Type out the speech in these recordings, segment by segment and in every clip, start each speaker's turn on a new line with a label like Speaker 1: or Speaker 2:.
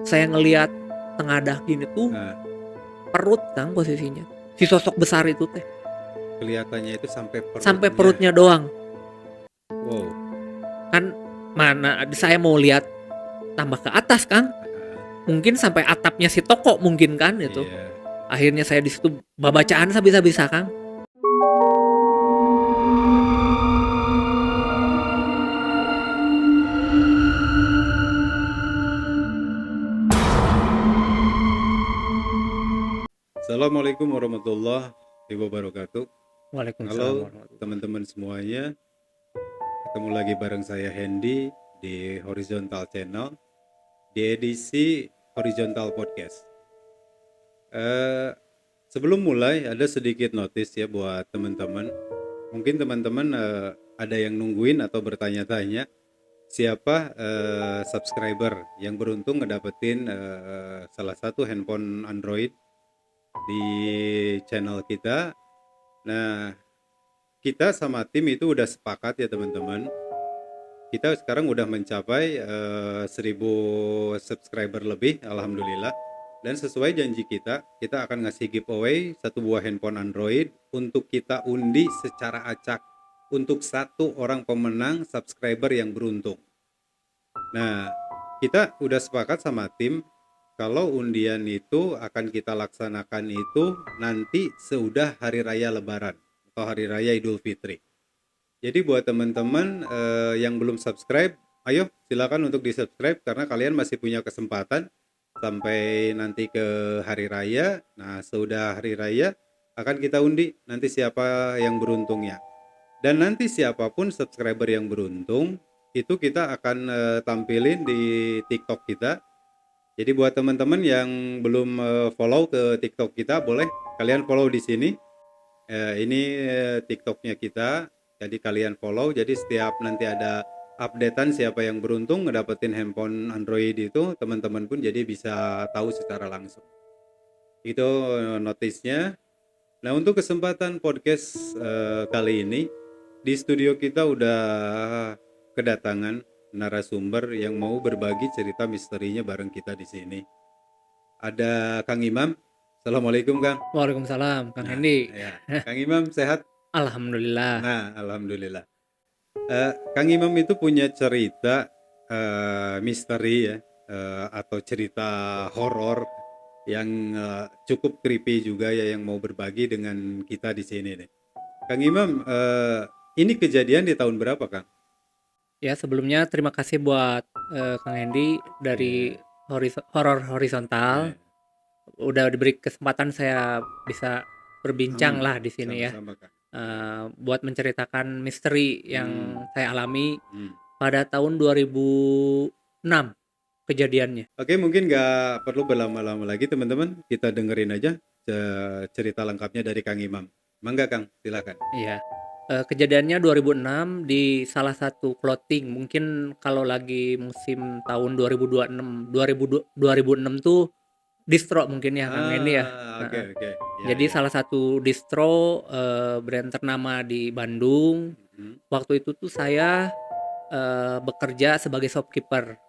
Speaker 1: saya ngelihat tengadah gini tuh
Speaker 2: Nah,
Speaker 1: perut Kang posisinya. Si sosok besar itu teh.
Speaker 2: kelihatannya itu sampai
Speaker 1: Sampai
Speaker 2: perutnya.
Speaker 1: perutnya doang.
Speaker 2: Wow.
Speaker 1: Kan mana saya mau lihat tambah ke atas Kang. Mungkin sampai atapnya si toko mungkin kan itu.
Speaker 2: Iya.
Speaker 1: Akhirnya saya di situ babacaan sabisa-bisa Kang.
Speaker 2: Assalamualaikum warahmatullahi wabarakatuh.
Speaker 1: Waalaikumsalam
Speaker 2: Halo
Speaker 1: warahmatullahi.
Speaker 2: teman-teman semuanya. Ketemu lagi bareng saya Hendy di Horizontal Channel di edisi Horizontal Podcast. Sebelum mulai ada sedikit notis ya buat teman-teman. Mungkin teman-teman ada yang nungguin atau bertanya-tanya siapa subscriber yang beruntung ngedapetin salah satu handphone Android di channel kita. Nah, kita sama tim itu udah sepakat ya teman-teman. Kita sekarang udah mencapai 1000 subscriber lebih, alhamdulillah. Dan sesuai janji kita akan ngasih giveaway satu buah handphone Android untuk kita undi secara acak untuk satu orang pemenang subscriber yang beruntung. Nah, kita udah sepakat sama tim kalau undian itu akan kita laksanakan itu nanti sesudah hari raya Lebaran atau hari raya Idul Fitri. Jadi buat teman-teman yang belum subscribe, ayo silakan untuk di-subscribe karena kalian masih punya kesempatan sampai nanti ke hari raya. Nah, sesudah hari raya akan kita undi nanti siapa yang beruntungnya. Dan nanti siapapun subscriber yang beruntung itu kita akan tampilin di TikTok kita. Jadi buat teman-teman yang belum follow ke TikTok kita, boleh kalian follow di sini. Ini TikToknya kita. Jadi kalian follow. Jadi setiap nanti ada updatean siapa yang beruntung ngedapetin handphone Android itu, teman-teman pun jadi bisa tahu secara langsung. Itu notisnya. Nah, untuk kesempatan podcast kali ini di studio kita udah kedatangan narasumber yang mau berbagi cerita misterinya bareng kita di sini. Ada Kang Imam. Assalamualaikum Kang.
Speaker 1: Waalaikumsalam Kang
Speaker 2: Nah,
Speaker 1: Hendy.
Speaker 2: ya. Kang Imam sehat?
Speaker 1: Alhamdulillah.
Speaker 2: Nah, alhamdulillah. Kang Imam itu punya cerita misteri ya, atau cerita horor yang cukup creepy juga ya yang mau berbagi dengan kita di sini nih. Kang Imam, ini kejadian di tahun berapa, Kang?
Speaker 1: Ya sebelumnya terima kasih buat Kang Hendy dari
Speaker 2: Iya,
Speaker 1: Horor Horizontal.
Speaker 2: iya.
Speaker 1: Udah diberi kesempatan saya bisa berbincang lah di sini ya.
Speaker 2: Sama-sama, Kang.
Speaker 1: Buat menceritakan misteri
Speaker 2: Hmm,
Speaker 1: yang saya alami
Speaker 2: hmm.
Speaker 1: pada tahun 2006 kejadiannya.
Speaker 2: Oke, mungkin nggak perlu berlama-lama lagi, teman-teman. Kita dengerin aja cerita lengkapnya dari Kang Imam. Mangga, Kang, silakan.
Speaker 1: Iya. Kejadiannya 2006 di salah satu clothing. Mungkin kalau lagi musim tahun 2026, 2006 tuh distro mungkin ya Kang Hendy ya.
Speaker 2: Oke,
Speaker 1: Heeh.
Speaker 2: oke. Ya,
Speaker 1: Jadi
Speaker 2: ya.
Speaker 1: salah satu distro brand ternama di Bandung.
Speaker 2: Mhm.
Speaker 1: Waktu itu tuh saya bekerja sebagai shopkeeper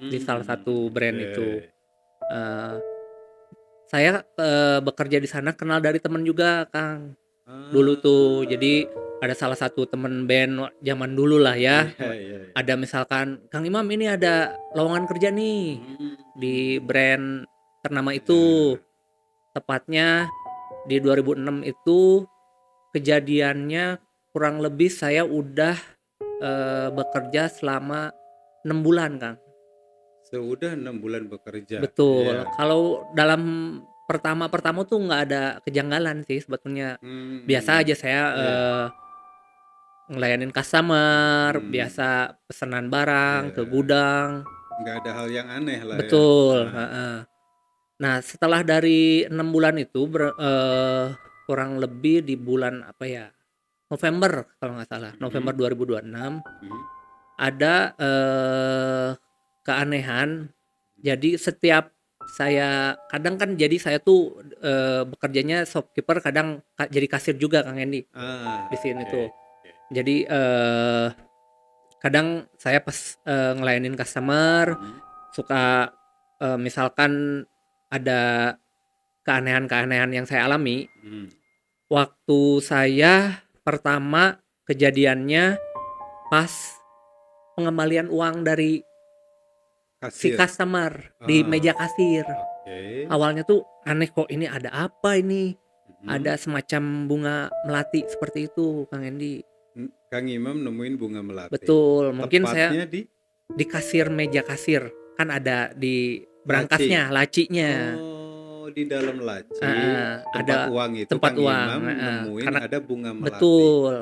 Speaker 1: di salah satu brand itu.
Speaker 2: Oke.
Speaker 1: Eh, saya bekerja di sana kenal dari temen juga Kang. Dulu tuh
Speaker 2: Ah,
Speaker 1: jadi ada salah satu temen band zaman dulu lah ya.
Speaker 2: iya, iya, iya.
Speaker 1: Ada misalkan Kang Imam ini ada lowongan kerja nih di
Speaker 2: Hmm,
Speaker 1: brand ternama itu.
Speaker 2: ya.
Speaker 1: Tepatnya di 2006 itu kejadiannya kurang lebih saya udah bekerja selama 6 bulan Kang.
Speaker 2: Sudah 6 bulan bekerja.
Speaker 1: Betul.
Speaker 2: Iya.
Speaker 1: Kalau dalam pertama-pertama tuh nggak ada kejanggalan sih sebetulnya. Biasa aja saya
Speaker 2: Iya.
Speaker 1: ngelayanin customer,
Speaker 2: Hmm,
Speaker 1: biasa pesanan barang ke
Speaker 2: iya.
Speaker 1: gudang.
Speaker 2: Nggak ada hal yang aneh lah ya.
Speaker 1: Betul,
Speaker 2: Ah,
Speaker 1: heeh. Nah, setelah dari 6 bulan itu kurang lebih di bulan apa ya? November kalau nggak salah, November
Speaker 2: mhm,
Speaker 1: 2026
Speaker 2: mhm,
Speaker 1: ada keanehan. Jadi setiap saya kadang kan jadi saya tuh bekerjanya shopkeeper kadang jadi kasir juga Kang Hendy di sini
Speaker 2: oke,
Speaker 1: tuh.
Speaker 2: oke.
Speaker 1: Jadi kadang saya pas ngelayanin customer
Speaker 2: Mhm,
Speaker 1: suka misalkan ada keanehan-keanehan yang saya alami,
Speaker 2: Hmm.
Speaker 1: waktu saya pertama kejadiannya pas pengembalian uang dari si
Speaker 2: Kasir.
Speaker 1: customer di
Speaker 2: Ah,
Speaker 1: meja kasir.
Speaker 2: oke.
Speaker 1: Awalnya tuh aneh, kok ini ada apa ini?
Speaker 2: Mhm.
Speaker 1: Ada semacam bunga melati seperti itu, Kang Endi.
Speaker 2: Kang Imam nemuin bunga melati.
Speaker 1: Betul, mungkin saya
Speaker 2: Tepatnya di
Speaker 1: di kasir, meja kasir, kan ada di
Speaker 2: laci.
Speaker 1: berangkasnya, lacinya.
Speaker 2: Oh, di dalam laci tempat
Speaker 1: Ada
Speaker 2: uang itu
Speaker 1: tempat
Speaker 2: Kang
Speaker 1: uang,
Speaker 2: Imam nemuin
Speaker 1: karena
Speaker 2: ada bunga melati.
Speaker 1: betul,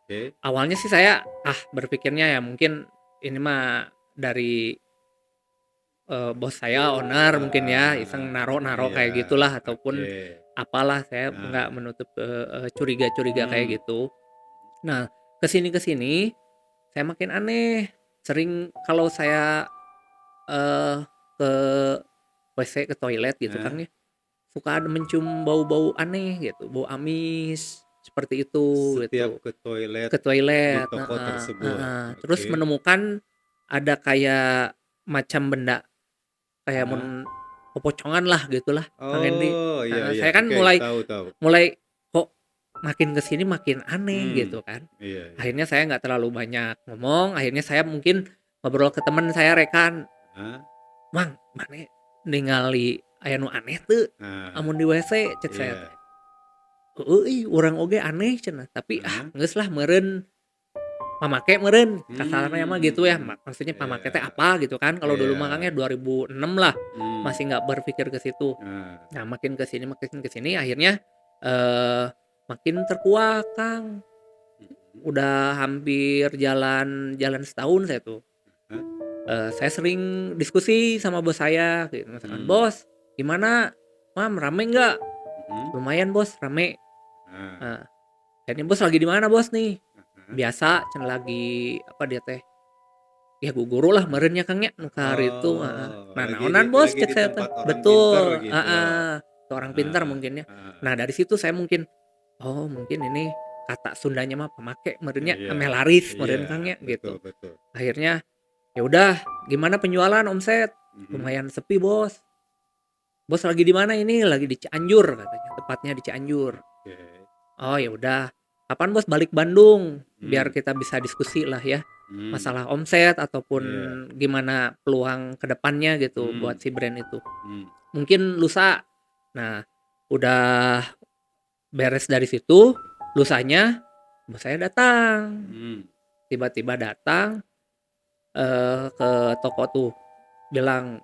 Speaker 2: Oke.
Speaker 1: awalnya sih saya, berpikirnya ya mungkin ini mah dari, bos saya, owner mungkin ya, iseng
Speaker 2: Ah,
Speaker 1: naro-naro
Speaker 2: iya,
Speaker 1: kayak gitulah ataupun
Speaker 2: oke.
Speaker 1: apalah, saya nggak
Speaker 2: Nah,
Speaker 1: menutup, curiga-curiga kayak
Speaker 2: hmm,
Speaker 1: gitu. Nah, kesini saya makin aneh, sering kalau saya, eee, ke WC, ke toilet gitu
Speaker 2: nah,
Speaker 1: kan ya, suka ada mencium bau-bau aneh gitu, bau amis, seperti itu
Speaker 2: setiap
Speaker 1: gitu,
Speaker 2: ke toilet
Speaker 1: ke
Speaker 2: di
Speaker 1: toilet,
Speaker 2: toko tersebut.
Speaker 1: terus
Speaker 2: Oke.
Speaker 1: menemukan ada kayak macam benda, kayak
Speaker 2: Ah.
Speaker 1: pepocongan lah gitulah, Kang Hendy.
Speaker 2: Oh, iya iya.
Speaker 1: Saya kan
Speaker 2: Oke,
Speaker 1: mulai
Speaker 2: tahu tahu.
Speaker 1: mulai kok makin ke sini makin aneh
Speaker 2: Hmm,
Speaker 1: gitu kan.
Speaker 2: iya iya.
Speaker 1: Akhirnya saya nggak terlalu banyak ngomong, akhirnya saya mungkin ngobrol ke teman saya, rekan,
Speaker 2: Ah,
Speaker 1: "Mang, mane ningali aya nu aneh teu
Speaker 2: ah,
Speaker 1: amun di WC?" Cek saya teh.
Speaker 2: iya.
Speaker 1: "Heueuh euy, urang oge aneh," cenah, "tapi
Speaker 2: Ah,
Speaker 1: geus lah meureun pamake meureun." Kasarnya mah gitu ya, maksudnya pamake teh
Speaker 2: iya,
Speaker 1: apa gitu kan. Kalau dulu
Speaker 2: iya.
Speaker 1: mah Kang ya 2006 lah,
Speaker 2: Hmm,
Speaker 1: masih nggak berpikir ke situ.
Speaker 2: ah,
Speaker 1: Nah, makin ke sini akhirnya, eee, makin terkuak, Kang.
Speaker 2: mhm,
Speaker 1: Udah hampir jalan jalan setahun saya tuh.
Speaker 2: ah,
Speaker 1: Saya sering diskusi sama bos saya gitu, misalkan,
Speaker 2: hmm,
Speaker 1: "Bos, gimana? Mam, rame nggak?"
Speaker 2: mhm,
Speaker 1: "Lumayan bos, rame."
Speaker 2: ah,
Speaker 1: Eee, "Ini bos lagi di mana bos nih?"
Speaker 2: ah.
Speaker 1: "Biasa, cenah lagi," apa dia teh, "ya guguru lah meureun nya Kang nya, nu ka itu,"
Speaker 2: Oh,
Speaker 1: "Nah, naonan bos?"
Speaker 2: lagi
Speaker 1: cek
Speaker 2: di
Speaker 1: saya teh.
Speaker 2: tempat orang pinter
Speaker 1: Betul,
Speaker 2: gitu.
Speaker 1: itu orang pintar
Speaker 2: Ah,
Speaker 1: mungkin ya.
Speaker 2: ah,
Speaker 1: Nah, dari situ saya mungkin, oh mungkin ini kata Sundanya mah pamake meureun nya,
Speaker 2: iya,
Speaker 1: ame laris
Speaker 2: iya,
Speaker 1: meureun Kang nya,
Speaker 2: betul
Speaker 1: gitu.
Speaker 2: betul.
Speaker 1: Akhirnya, "Ya udah, gimana penjualan, omset?"
Speaker 2: Mhm,
Speaker 1: "Lumayan sepi bos." "Bos lagi di mana ini?" "Lagi di Cianjur," katanya, tepatnya di Cianjur.
Speaker 2: oke.
Speaker 1: "Oh ya udah, kapan bos balik Bandung? Biar
Speaker 2: Hmm,
Speaker 1: kita bisa diskusi lah ya,
Speaker 2: hmm,
Speaker 1: masalah omset ataupun
Speaker 2: iya,
Speaker 1: gimana peluang ke depannya gitu buat
Speaker 2: hmm,
Speaker 1: si brand itu.
Speaker 2: hmm,
Speaker 1: Mungkin lusa." Nah, udah beres dari situ, lusanya bos saya datang,
Speaker 2: hmm,
Speaker 1: tiba-tiba datang, ke toko tuh, bilang,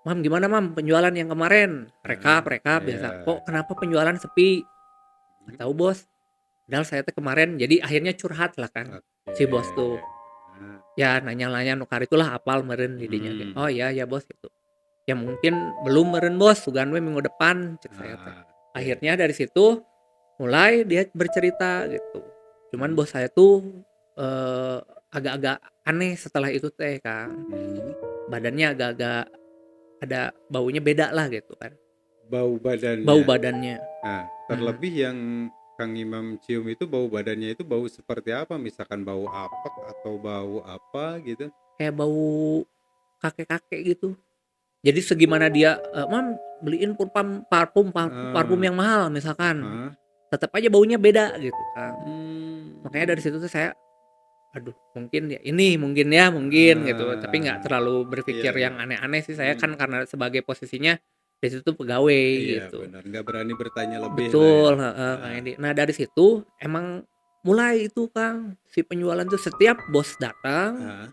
Speaker 1: "Mam, gimana Mam penjualan yang kemarin?"
Speaker 2: ah,
Speaker 1: Rekap
Speaker 2: iya,
Speaker 1: biasa, "Kok kenapa penjualan sepi?" "Nggak
Speaker 2: mhm,
Speaker 1: tahu bos, padahal saya teh kemarin," jadi akhirnya curhat lah kan si bos tuh.
Speaker 2: oke. Ah,
Speaker 1: Ya nanya-nanya nukar itulah apal meureun didinya ge.
Speaker 2: mhm,
Speaker 1: "Oh iya ya bos," gitu. "Ya mungkin belum meureun bos, sugan we minggu depan," cek saya teh.
Speaker 2: ah, oke.
Speaker 1: Akhirnya dari situ mulai dia bercerita gitu. Cuman
Speaker 2: Mhm,
Speaker 1: bos saya tuh, eee, agak-agak aneh setelah itu teh, Kang.
Speaker 2: mhm.
Speaker 1: Badannya agak-agak ada baunya beda lah gitu kan,
Speaker 2: Bau
Speaker 1: bau
Speaker 2: badannya.
Speaker 1: badannya.
Speaker 2: Nah,
Speaker 1: Mhm.
Speaker 2: terlebih yang Kang Imam cium itu bau badannya itu bau seperti apa? Misalkan bau apek atau bau apa gitu?
Speaker 1: Kayak bau kakek-kakek gitu. Jadi segimana dia, "Mam, beliin parfum
Speaker 2: Ah,
Speaker 1: yang mahal," misalkan,
Speaker 2: ah,
Speaker 1: tetep aja baunya beda gitu, Kang. Makanya dari
Speaker 2: mmm,
Speaker 1: situ tuh saya, aduh mungkin ya ini, mungkin gitu, tapi nggak
Speaker 2: ah,
Speaker 1: terlalu
Speaker 2: iya
Speaker 1: berpikir
Speaker 2: iya,
Speaker 1: yang aneh-aneh sih, saya kan
Speaker 2: mhm,
Speaker 1: karena sebagai posisinya di situ pegawai
Speaker 2: iya
Speaker 1: gitu.
Speaker 2: benar, nggak berani bertanya lebih lah ya.
Speaker 1: Betul, Kang
Speaker 2: Ah,
Speaker 1: Edi. Nah dari situ emang mulai itu, Kang, si penjualan tuh setiap bos datang
Speaker 2: ah,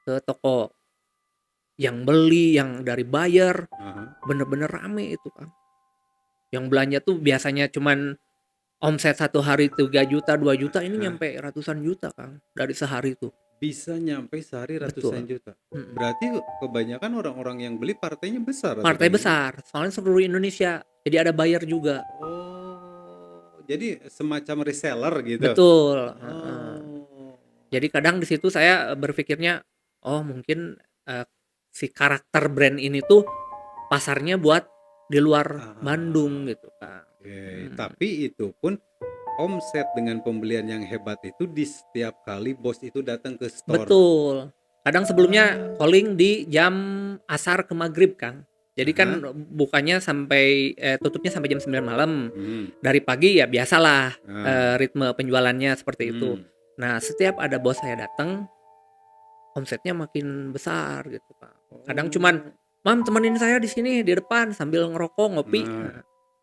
Speaker 1: ke toko, yang beli, yang dari buyer,
Speaker 2: ah,
Speaker 1: bener-bener rame itu, Kang. Yang belanja tuh biasanya cuman omset satu hari 3 juta, 2 juta, ini
Speaker 2: ah,
Speaker 1: nyampe ratusan juta, Kang, dari sehari tuh.
Speaker 2: bisa nyampe sehari ratusan
Speaker 1: Betul,
Speaker 2: juta.
Speaker 1: mhm.
Speaker 2: Berarti kebanyakan orang-orang yang beli partainya besar atau
Speaker 1: Partai
Speaker 2: bagaimana?
Speaker 1: besar, soalnya seluruh Indonesia, jadi ada buyer juga.
Speaker 2: Oh, jadi semacam reseller gitu?
Speaker 1: Betul,
Speaker 2: Oh,
Speaker 1: Jadi kadang di situ saya, berpikirnya, oh mungkin, eee, si karakter brand ini tuh pasarnya buat di luar
Speaker 2: ah,
Speaker 1: Bandung gitu, Kang.
Speaker 2: oke.
Speaker 1: Mhm.
Speaker 2: Tapi itu pun omset dengan pembelian yang hebat itu di setiap kali bos itu datang ke store.
Speaker 1: Betul. Kadang sebelumnya
Speaker 2: Ah,
Speaker 1: calling di jam asar ke maghrib, Kang. Jadi kan bukanya sampai tutupnya sampai jam 9 malam.
Speaker 2: Hmm.
Speaker 1: Dari pagi ya biasalah
Speaker 2: Ah.
Speaker 1: ritme penjualannya seperti itu.
Speaker 2: Hmm.
Speaker 1: Nah, setiap ada bos saya datang, omsetnya makin besar gitu, Kak. Kadang cuman,
Speaker 2: Oh.
Speaker 1: "Mam, temenin saya di sini di depan sambil ngerokok, ngopi."
Speaker 2: Nah,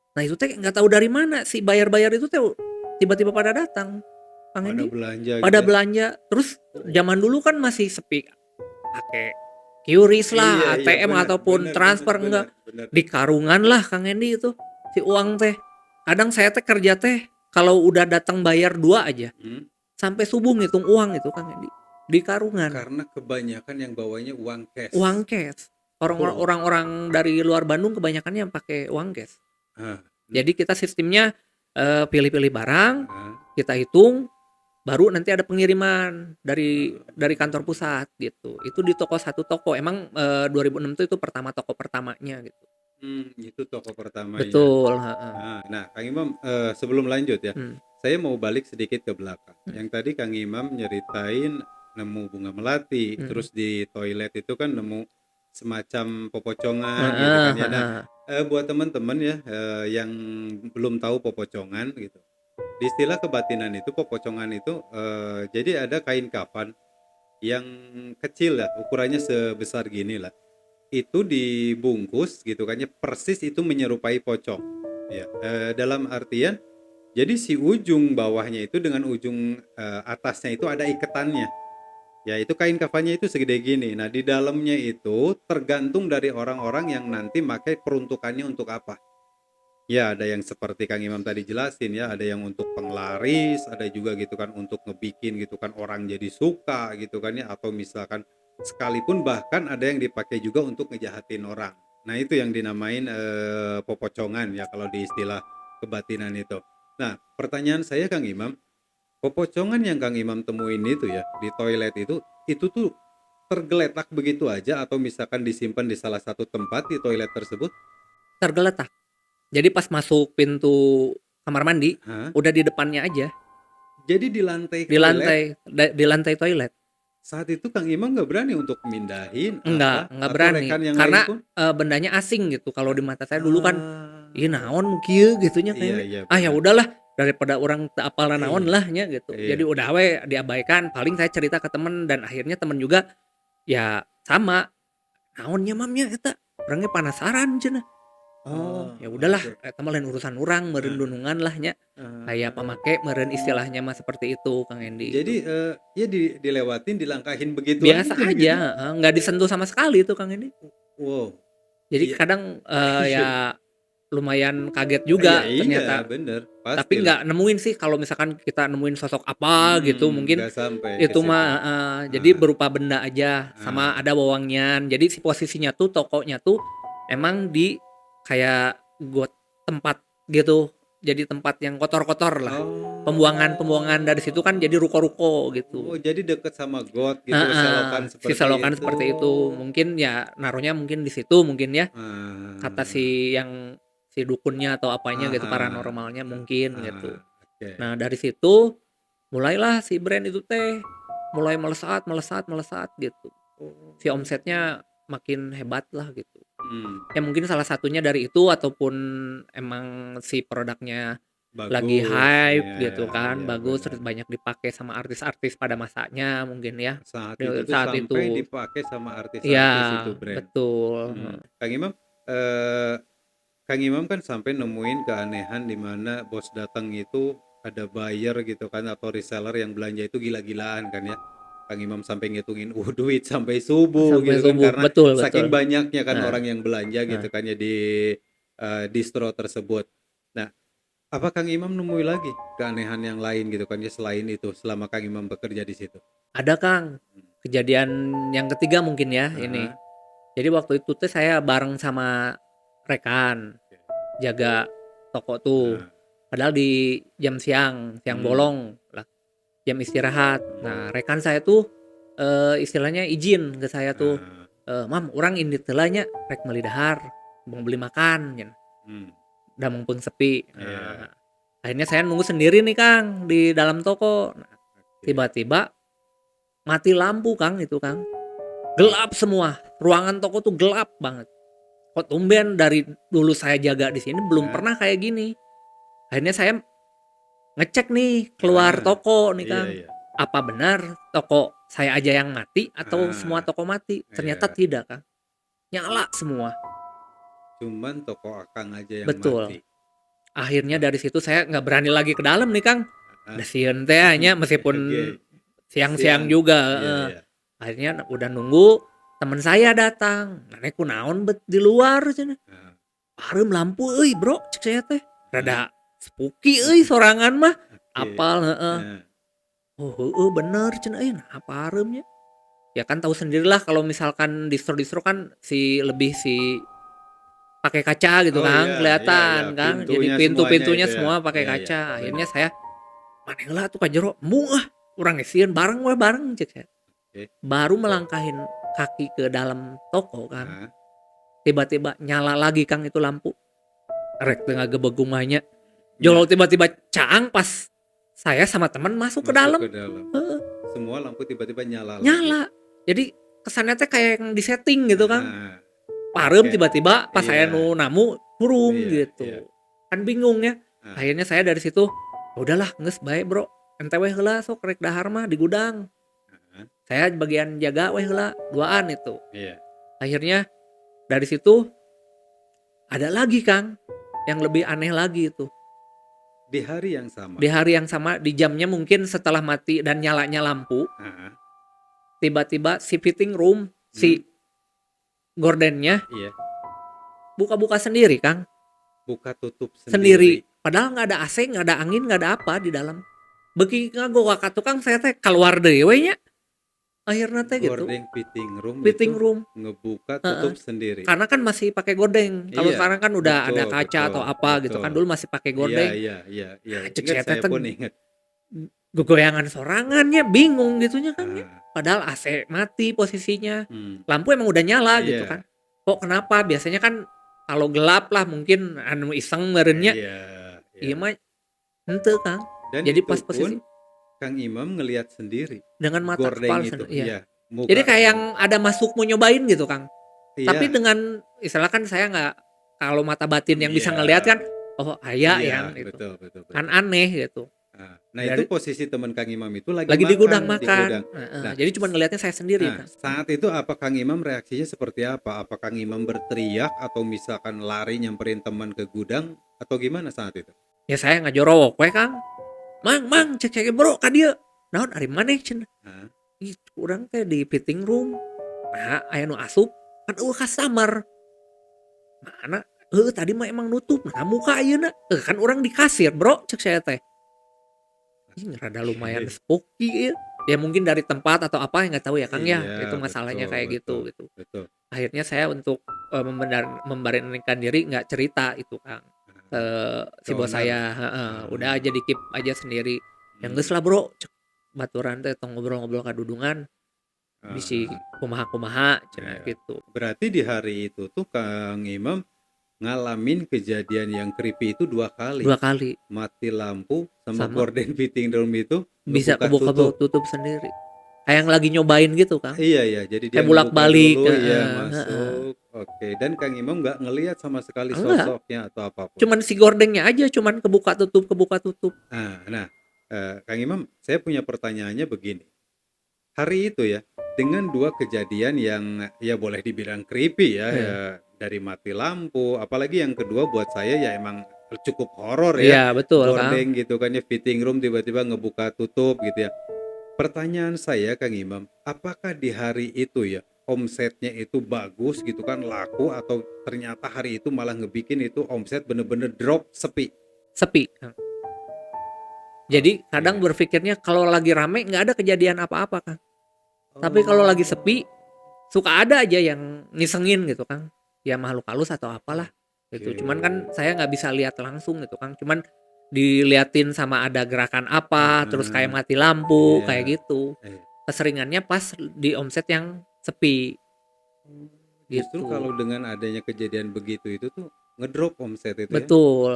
Speaker 1: Nah, itu teh nggak tahu dari mana si bayar-bayar itu teh tiba-tiba pada datang, Kang
Speaker 2: pada
Speaker 1: Hendy.
Speaker 2: belanja gitu
Speaker 1: Pada
Speaker 2: ya.
Speaker 1: belanja. Terus zaman dulu kan masih sepi, pakai QRIS
Speaker 2: Iya,
Speaker 1: lah,
Speaker 2: iya,
Speaker 1: ATM
Speaker 2: benar,
Speaker 1: ataupun
Speaker 2: benar, benar,
Speaker 1: transfer,
Speaker 2: benar,
Speaker 1: enggak.
Speaker 2: benar.
Speaker 1: Di karungan lah Kang Hendy itu, si uang teh. Kadang saya teh kerja teh kalau udah datang bayar 2 aja,
Speaker 2: Hmm.
Speaker 1: sampai subuh ngitung uang itu Kang Hendy, di karungan,
Speaker 2: Karena kebanyakan yang bawanya uang
Speaker 1: uang
Speaker 2: cash.
Speaker 1: cash.
Speaker 2: Oh.
Speaker 1: Orang-orang dari luar Bandung kebanyakannya pakai uang cash.
Speaker 2: Ah.
Speaker 1: Jadi kita sistemnya, pilih-pilih barang,
Speaker 2: Ah.
Speaker 1: kita hitung, baru nanti ada pengiriman dari kantor pusat gitu. Itu di toko, satu toko. Emang 2006 tuh itu pertama, toko pertamanya gitu.
Speaker 2: Itu toko pertamanya.
Speaker 1: Betul, heeh.
Speaker 2: Nah, Kang Imam, sebelum lanjut ya,
Speaker 1: Hmm.
Speaker 2: saya mau balik sedikit ke belakang. Yang tadi Kang Imam nyeritain nemu bunga melati,
Speaker 1: Hmm.
Speaker 2: terus di toilet itu kan nemu semacam popocongan gitu
Speaker 1: Heeh,
Speaker 2: kan ya. Nah,
Speaker 1: heeh.
Speaker 2: buat teman-teman ya yang belum tahu popocongan gitu. Di istilah kebatinan itu popocongan itu jadi ada kain kafan yang kecil ya, ukurannya sebesar gini lah. Itu dibungkus gitu kan ya, persis itu menyerupai pocong. Ya, dalam artian jadi si ujung bawahnya itu dengan ujung atasnya itu ada ikatannya. Ya, itu kain kafannya itu segede gini. Nah, di dalamnya itu tergantung dari orang-orang yang nanti pakai peruntukannya untuk apa. Ya, ada yang seperti Kang Imam tadi jelasin ya, ada yang untuk penglaris, ada juga gitu kan untuk ngebikin gitu kan orang jadi suka gitu kan ya, atau misalkan sekalipun bahkan ada yang dipakai juga untuk ngejahatin orang. Nah, itu yang dinamain popocongan ya kalau di istilah kebatinan itu. Nah, pertanyaan saya Kang Imam, popocongan yang Kang Imam temuin itu ya di toilet itu tuh tergeletak begitu aja atau misalkan disimpan di salah satu tempat di toilet tersebut?
Speaker 1: Tergeletak. Jadi pas masuk pintu kamar mandi,
Speaker 2: Hah?
Speaker 1: udah di depannya aja,
Speaker 2: Jadi di lantai toilet.
Speaker 1: di lantai toilet.
Speaker 2: Saat itu Kang Imam nggak berani untuk mindahin apa
Speaker 1: Enggak
Speaker 2: atau
Speaker 1: berani.
Speaker 2: rekan yang lain
Speaker 1: Karena
Speaker 2: pun?
Speaker 1: bendanya asing gitu. Kalau di mata saya dulu kan, "Ieu
Speaker 2: Ah,
Speaker 1: naon kieu?" gitunya
Speaker 2: iya,
Speaker 1: kayaknya.
Speaker 2: iya,
Speaker 1: Ah, ya
Speaker 2: benar.
Speaker 1: udahlah daripada orang teu apal naon
Speaker 2: Iya,
Speaker 1: lah nya gitu.
Speaker 2: iya.
Speaker 1: Jadi udah we diabaikan, paling saya cerita ke temen dan akhirnya temen juga ya sama, "Naon nya Mam nya eta?" Orangnya penasaran cenah. Oh,
Speaker 2: Oh,
Speaker 1: ya udahlah
Speaker 2: oke.
Speaker 1: eta mah lain urusan urang, meureun
Speaker 2: Nah,
Speaker 1: dunungan lah nya. Kayak
Speaker 2: ah,
Speaker 1: pamake meureun istilahnya mah seperti itu Kang Hendy
Speaker 2: jadi
Speaker 1: itu.
Speaker 2: ya dilewatin, dilangkahin begitu
Speaker 1: Biasa
Speaker 2: aja
Speaker 1: aja,
Speaker 2: gitu?
Speaker 1: heeh, nggak disentuh sama sekali tuh Kang Hendy.
Speaker 2: Wow,
Speaker 1: Jadi
Speaker 2: iya,
Speaker 1: kadang,
Speaker 2: iya,
Speaker 1: ya lumayan kaget
Speaker 2: iya,
Speaker 1: juga
Speaker 2: iya,
Speaker 1: ternyata,
Speaker 2: bener,
Speaker 1: tapi
Speaker 2: pastilah.
Speaker 1: nggak nemuin sih kalau misalkan kita nemuin sosok apa gitu mungkin
Speaker 2: Nggak sampai ke
Speaker 1: itu mah
Speaker 2: situ.
Speaker 1: jadi
Speaker 2: Ah,
Speaker 1: berupa benda aja sama
Speaker 2: ah.
Speaker 1: ada wewangian. Jadi si posisinya tuh tokonya tuh emang di kayak got tempat gitu, jadi tempat yang kotor-kotor lah. Pembuangan-pembuangan dari situ kan jadi ruko-ruko
Speaker 2: Oh,
Speaker 1: gitu.
Speaker 2: jadi deket sama got gitu,
Speaker 1: Heeh,
Speaker 2: selokan
Speaker 1: si
Speaker 2: seperti
Speaker 1: selokan
Speaker 2: itu.
Speaker 1: seperti itu. Mungkin ya naruhnya mungkin di situ mungkin ya. Kata
Speaker 2: Ah,
Speaker 1: si dukunnya atau apanya gitu,
Speaker 2: aha,
Speaker 1: paranormalnya mungkin gitu.
Speaker 2: ah, oke.
Speaker 1: Nah, dari situ mulailah si brand itu teh mulai melesat melesat melesat gitu. Si
Speaker 2: Oh,
Speaker 1: omsetnya makin hebat lah gitu.
Speaker 2: hmm,
Speaker 1: Ya mungkin salah satunya dari itu ataupun emang si produknya lagi
Speaker 2: bagus.
Speaker 1: hype
Speaker 2: Iya,
Speaker 1: gitu kan,
Speaker 2: iya,
Speaker 1: bagus
Speaker 2: benar.
Speaker 1: terus banyak dipakai sama artis-artis pada masanya mungkin ya.
Speaker 2: Saat itu tuh
Speaker 1: Saat
Speaker 2: sampai
Speaker 1: itu.
Speaker 2: dipakai sama
Speaker 1: Iya,
Speaker 2: artis-artis itu brand.
Speaker 1: betul.
Speaker 2: Kang Imam, eh, Kang Imam kan sampai nemuin keanehan di mana bos datang itu ada buyer gitu kan atau reseller yang belanja itu gila-gilaan kan ya. Kang Imam sampai ngitungin duit sampai subuh
Speaker 1: Sampai
Speaker 2: gitu kan
Speaker 1: subuh,
Speaker 2: karena
Speaker 1: betul betul.
Speaker 2: saking banyaknya kan
Speaker 1: Nah,
Speaker 2: orang yang belanja gitu
Speaker 1: nah.
Speaker 2: kan ya di distro tersebut. Nah, apa Kang Imam nemui lagi keanehan yang lain gitu kan ya selain itu selama Kang Imam bekerja di situ?
Speaker 1: Ada Kang,
Speaker 2: Hmm.
Speaker 1: kejadian yang ketiga mungkin ya ini.
Speaker 2: Aha,
Speaker 1: Jadi waktu itu tuh saya bareng sama rekan,
Speaker 2: oke.
Speaker 1: jaga toko tuh.
Speaker 2: Nah,
Speaker 1: Padahal di jam siang, siang
Speaker 2: hmm,
Speaker 1: bolong lah, jam istirahat.
Speaker 2: hmm,
Speaker 1: Nah, rekan saya tuh istilahnya izin ke saya tuh,
Speaker 2: ah,
Speaker 1: "Mam, urang indi teu nya rek meuli dahar, mau beli makan," cenah.
Speaker 2: hmm,
Speaker 1: Da mumpung sepi.
Speaker 2: iya,
Speaker 1: Nah, akhirnya saya nunggu sendiri nih Kang di dalam toko. Nah,
Speaker 2: oke.
Speaker 1: tiba-tiba mati lampu Kang itu Kang.
Speaker 2: Wah,
Speaker 1: Gelap semua, ruangan toko tuh gelap banget, kok tumben dari dulu saya jaga di sini belum
Speaker 2: Heeh.
Speaker 1: pernah kayak gini. Akhirnya saya ngecek nih keluar
Speaker 2: Ah,
Speaker 1: toko nih
Speaker 2: iya
Speaker 1: Kang,
Speaker 2: iya.
Speaker 1: apa benar toko saya aja yang mati atau semua
Speaker 2: Ah,
Speaker 1: toko mati? Ternyata
Speaker 2: iya.
Speaker 1: tidak Kang, nyala semua.
Speaker 2: Cuman toko Akang aja yang
Speaker 1: Betul.
Speaker 2: mati.
Speaker 1: Akhirnya
Speaker 2: Ah,
Speaker 1: dari situ saya nggak berani lagi ke dalam nih Kang,
Speaker 2: ah.
Speaker 1: udah sieun teh nya meskipun
Speaker 2: Oke.
Speaker 1: siang-siang
Speaker 2: Siang.
Speaker 1: juga,
Speaker 2: Iya
Speaker 1: heeh.
Speaker 2: iya.
Speaker 1: Akhirnya udah nunggu temen saya datang, "Maneh kunaon bet di luar?" cenah.
Speaker 2: Heeh.
Speaker 1: "Parem lampu euy Bro," cek saya teh,
Speaker 2: Heeh.
Speaker 1: "rada spooky euy sorangan mah."
Speaker 2: Oke.
Speaker 1: Apal, heeh.
Speaker 2: Heeh.
Speaker 1: "Oh heueuh bener," cenah, "nah parem nya." Ya kan tahu sendirilah kalau misalkan distro-distro kan si pakai kaca gitu
Speaker 2: Oh iya
Speaker 1: kan,
Speaker 2: iya iya.
Speaker 1: kelihatan kan. Jadi
Speaker 2: Pintunya semuanya
Speaker 1: pintu-pintunya
Speaker 2: itu ya.
Speaker 1: semua pakai
Speaker 2: Iya iya.
Speaker 1: kaca. Akhirnya
Speaker 2: Benar.
Speaker 1: saya, "Maneh heula atuh ka jero, embung ah, urang ge sieun bareng we bareng," cek saya.
Speaker 2: Oke.
Speaker 1: Baru melangkahin kaki ke dalam toko Kang,
Speaker 2: Heeh.
Speaker 1: tiba-tiba nyala lagi Kang itu lampu. Rek teu ngagebeg kumanya.
Speaker 2: Nya
Speaker 1: Jol tiba-tiba caang pas saya sama temen masuk ke
Speaker 2: masuk ke
Speaker 1: dalam.
Speaker 2: dalam.
Speaker 1: Heeh,
Speaker 2: Semua lampu tiba-tiba nyala lagi.
Speaker 1: nyala. Jadi kesannya teh kayak yang di-setting gitu Kang.
Speaker 2: Heeh.
Speaker 1: Parem
Speaker 2: Kayak
Speaker 1: tiba-tiba pas saya
Speaker 2: iya
Speaker 1: nu namu turun
Speaker 2: iya iya.
Speaker 1: gitu. Kan bingung ya.
Speaker 2: Ah,
Speaker 1: Akhirnya saya dari situ, "Ya udahlah geus bae Bro, ente we heula sok rek dahar mah di gudang.
Speaker 2: heeh.
Speaker 1: Saya bagian jaga we heula, duaan itu."
Speaker 2: Iya.
Speaker 1: Akhirnya dari situ ada lagi Kang, yang lebih aneh lagi itu.
Speaker 2: Di hari yang sama.
Speaker 1: Di hari yang sama, di jamnya mungkin setelah mati dan nyalanya lampu,
Speaker 2: Heeh.
Speaker 1: tiba-tiba si fitting room,
Speaker 2: Hmm.
Speaker 1: si gordennya
Speaker 2: Iya.
Speaker 1: buka-buka sendiri Kang,
Speaker 2: Buka tutup
Speaker 1: sendiri.
Speaker 2: sendiri.
Speaker 1: Padahal nggak ada AC, nggak ada angin, nggak ada apa di dalam. Beuki ngagowa ka tukang saya teh kaluar deui we nya, akhirna teh gitu,
Speaker 2: Gorden fitting room
Speaker 1: fitting
Speaker 2: itu
Speaker 1: room,
Speaker 2: ngebuka
Speaker 1: heeh.
Speaker 2: tutup sendiri.
Speaker 1: Karena kan masih pakai gorden, kalau
Speaker 2: Iya,
Speaker 1: sekarang kan udah ada
Speaker 2: betul
Speaker 1: kaca atau
Speaker 2: betul
Speaker 1: apa gitu kan,
Speaker 2: betul.
Speaker 1: dulu masih pakai
Speaker 2: Iya
Speaker 1: gorden.
Speaker 2: iya iya iya.
Speaker 1: Nah, cek
Speaker 2: Ingat
Speaker 1: saya teh
Speaker 2: saya
Speaker 1: teh
Speaker 2: pun ingat.
Speaker 1: gegoyangan sorangannya, bingung gitunya Kang ya.
Speaker 2: Ah,
Speaker 1: Padahal AC mati posisinya,
Speaker 2: hmm.
Speaker 1: lampu emang udah nyala gitu
Speaker 2: Iya
Speaker 1: kan. Kok kenapa? Biasanya kan kalau gelap lah mungkin anu iseng meureunnya,
Speaker 2: iya iya.
Speaker 1: ieu mah henteu Kang.
Speaker 2: Dan
Speaker 1: Jadi
Speaker 2: itu
Speaker 1: pas
Speaker 2: pun
Speaker 1: posisi
Speaker 2: Kang Imam ngelihat sendiri
Speaker 1: dengan mata
Speaker 2: gordeng
Speaker 1: kepala
Speaker 2: itu.
Speaker 1: iya.
Speaker 2: Iya,
Speaker 1: Jadi
Speaker 2: muka
Speaker 1: kayak yang ada masuk mau nyobain gitu Kang. Tapi
Speaker 2: iya
Speaker 1: dengan istilah kan saya nggak, kalau mata batin yang bisa
Speaker 2: iya
Speaker 1: ngelihat kan, oh aya
Speaker 2: iya
Speaker 1: yang itu.
Speaker 2: betul betul
Speaker 1: Kan
Speaker 2: betul.
Speaker 1: aneh gitu.
Speaker 2: Nah itu
Speaker 1: Dari
Speaker 2: posisi teman Kang Imam itu lagi
Speaker 1: lagi di gudang
Speaker 2: makan di gudang.
Speaker 1: makan, heeh.
Speaker 2: Nah,
Speaker 1: Jadi cuman ngelihatnya saya sendiri
Speaker 2: nah,
Speaker 1: Kang.
Speaker 2: saat itu apa Kang Imam reaksinya seperti apa? Apa Kang Imam berteriak atau misalkan lari nyamperin teman ke gudang atau gimana saat itu?
Speaker 1: Ya saya ngajorok we Kang, "Mang mang cek cek Bro ka dieu." "Naon ari maneh?" cenah.
Speaker 2: Hah?
Speaker 1: "Ih urang teh di fitting room." "Nah aya nu asup kan eueuh customer." "Mana?" "Heueuh tadi mah emang nutup, nah muka ayeuna." Kan urang di kasir Bro," cek saya teh. Ih rada lumayan
Speaker 2: Oke.
Speaker 1: spooky ieu. Ya mungkin dari tempat atau apa nggak tahu ya Kang ya,
Speaker 2: Iya,
Speaker 1: itu masalahnya
Speaker 2: betul
Speaker 1: kayak
Speaker 2: betul
Speaker 1: gitu.
Speaker 2: betul.
Speaker 1: Akhirnya saya untuk, memberanikan diri nggak cerita itu Kang, ke
Speaker 2: Ke
Speaker 1: si bos
Speaker 2: owner.
Speaker 1: saya, heeh, udah aja di-keep aja sendiri. "Ya geus
Speaker 2: Hmm.
Speaker 1: lah Bro, cek baturan teh tong ngobrol-ngobrol kadudungan, bisi
Speaker 2: Ah,
Speaker 1: kumaha-kumaha," cenah
Speaker 2: iya.
Speaker 1: gitu.
Speaker 2: Berarti di hari itu tuh Kang Imam ngalamin kejadian yang creepy itu 2 kali.
Speaker 1: 2 kali,
Speaker 2: Mati lampu sama
Speaker 1: sama
Speaker 2: gorden fitting room itu
Speaker 1: bisa
Speaker 2: ngebuka
Speaker 1: kebuka
Speaker 2: tutup.
Speaker 1: tutup sendiri. Kayak yang lagi nyobain gitu Kang,
Speaker 2: Iya ya, jadi dia
Speaker 1: kayak
Speaker 2: ngebuka
Speaker 1: bolak-balik,
Speaker 2: dulu, iya
Speaker 1: heeh heeh.
Speaker 2: masuk. Oke, dan Kang Imam nggak ngelihat sama sekali
Speaker 1: Enggak,
Speaker 2: sosoknya atau apapun.
Speaker 1: cuman si gordengnya aja cuman kebuka tutup kebuka tutup.
Speaker 2: Nah, Kang Imam, saya punya pertanyaannya begini. Hari itu ya, dengan 2 kejadian yang ya boleh dibilang creepy ya,
Speaker 1: Iya.
Speaker 2: dari mati lampu, apalagi yang kedua buat saya ya emang cukup horor ya,
Speaker 1: Iya betul Kang.
Speaker 2: gordeng gitu kan ya, fitting room tiba-tiba ngebuka tutup gitu ya. Pertanyaan saya Kang Imam, apakah di hari itu ya omsetnya itu bagus gitu kan laku atau ternyata hari itu malah ngebikin itu omset bener-bener drop sepi?
Speaker 1: Sepi, Kang. Jadi kadang
Speaker 2: Oke.
Speaker 1: berpikirnya kalau lagi rame nggak ada kejadian apa-apa, Kang. Tapi kalau lagi sepi,
Speaker 2: Oh,
Speaker 1: suka ada aja yang ngisengin gitu, Kang. Ya makhluk halus atau apalah gitu.
Speaker 2: oke.
Speaker 1: Cuman kan saya nggak bisa lihat langsung gitu, Kang. Cuman diliatin sama ada gerakan apa, terus kayak
Speaker 2: Heeh,
Speaker 1: mati lampu,
Speaker 2: iya.
Speaker 1: kayak gitu.
Speaker 2: Eh,
Speaker 1: Keseringannya pas di omset yang sepi
Speaker 2: justru
Speaker 1: gitu.
Speaker 2: kalau dengan adanya kejadian begitu itu tuh ngedrop omset itu ya?
Speaker 1: Betul,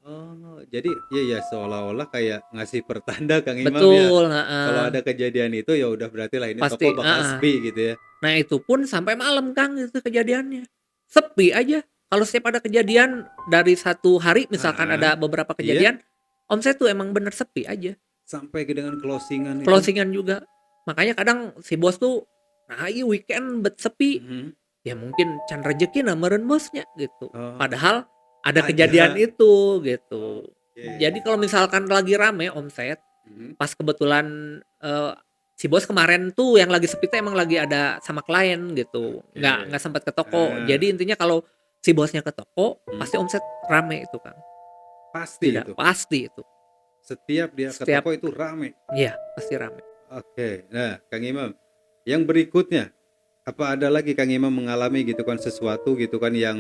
Speaker 2: Oh, jadi ya ya seolah-olah kayak ngasih pertanda Kang Imam ya.
Speaker 1: betul,
Speaker 2: Kalau
Speaker 1: heeh.
Speaker 2: ada kejadian itu ya udah berarti lah ini toko
Speaker 1: Pasti,
Speaker 2: bakal
Speaker 1: heeh.
Speaker 2: sepi gitu ya.
Speaker 1: Nah itu pun sampai malam Kang itu kejadiannya. sepi aja. Kalau setiap ada kejadian dari satu hari misalkan
Speaker 2: Heeh.
Speaker 1: ada beberapa
Speaker 2: Iya,
Speaker 1: kejadian, omset tuh emang bener sepi aja.
Speaker 2: sampai ke dengan closingan itu.
Speaker 1: Closingan juga. Makanya kadang si bos tuh, nah iya weekend bet sepi.
Speaker 2: Mhm.
Speaker 1: Ya mungkin can rezeki meureun bosnya gitu.
Speaker 2: Oh,
Speaker 1: Padahal ada kejadian
Speaker 2: ada.
Speaker 1: itu gitu. Jadi
Speaker 2: Oke.
Speaker 1: kalau misalkan lagi rame omset,
Speaker 2: Mhm.
Speaker 1: pas kebetulan si bos kemarin tuh yang lagi sepi tuh emang lagi ada sama klien gitu. Nggak
Speaker 2: Oke.
Speaker 1: sempat ke toko.
Speaker 2: Ah,
Speaker 1: Jadi intinya kalau si bosnya ke toko,
Speaker 2: mhm.
Speaker 1: pasti omset rame itu kan.
Speaker 2: Pasti
Speaker 1: Tidak
Speaker 2: itu.
Speaker 1: pasti itu.
Speaker 2: Setiap dia ke
Speaker 1: Setiap
Speaker 2: toko itu rame.
Speaker 1: iya pasti rame.
Speaker 2: Oke. Nah, Kang Imam, yang berikutnya, apa ada lagi Kang Imam mengalami gitu kan sesuatu gitu kan yang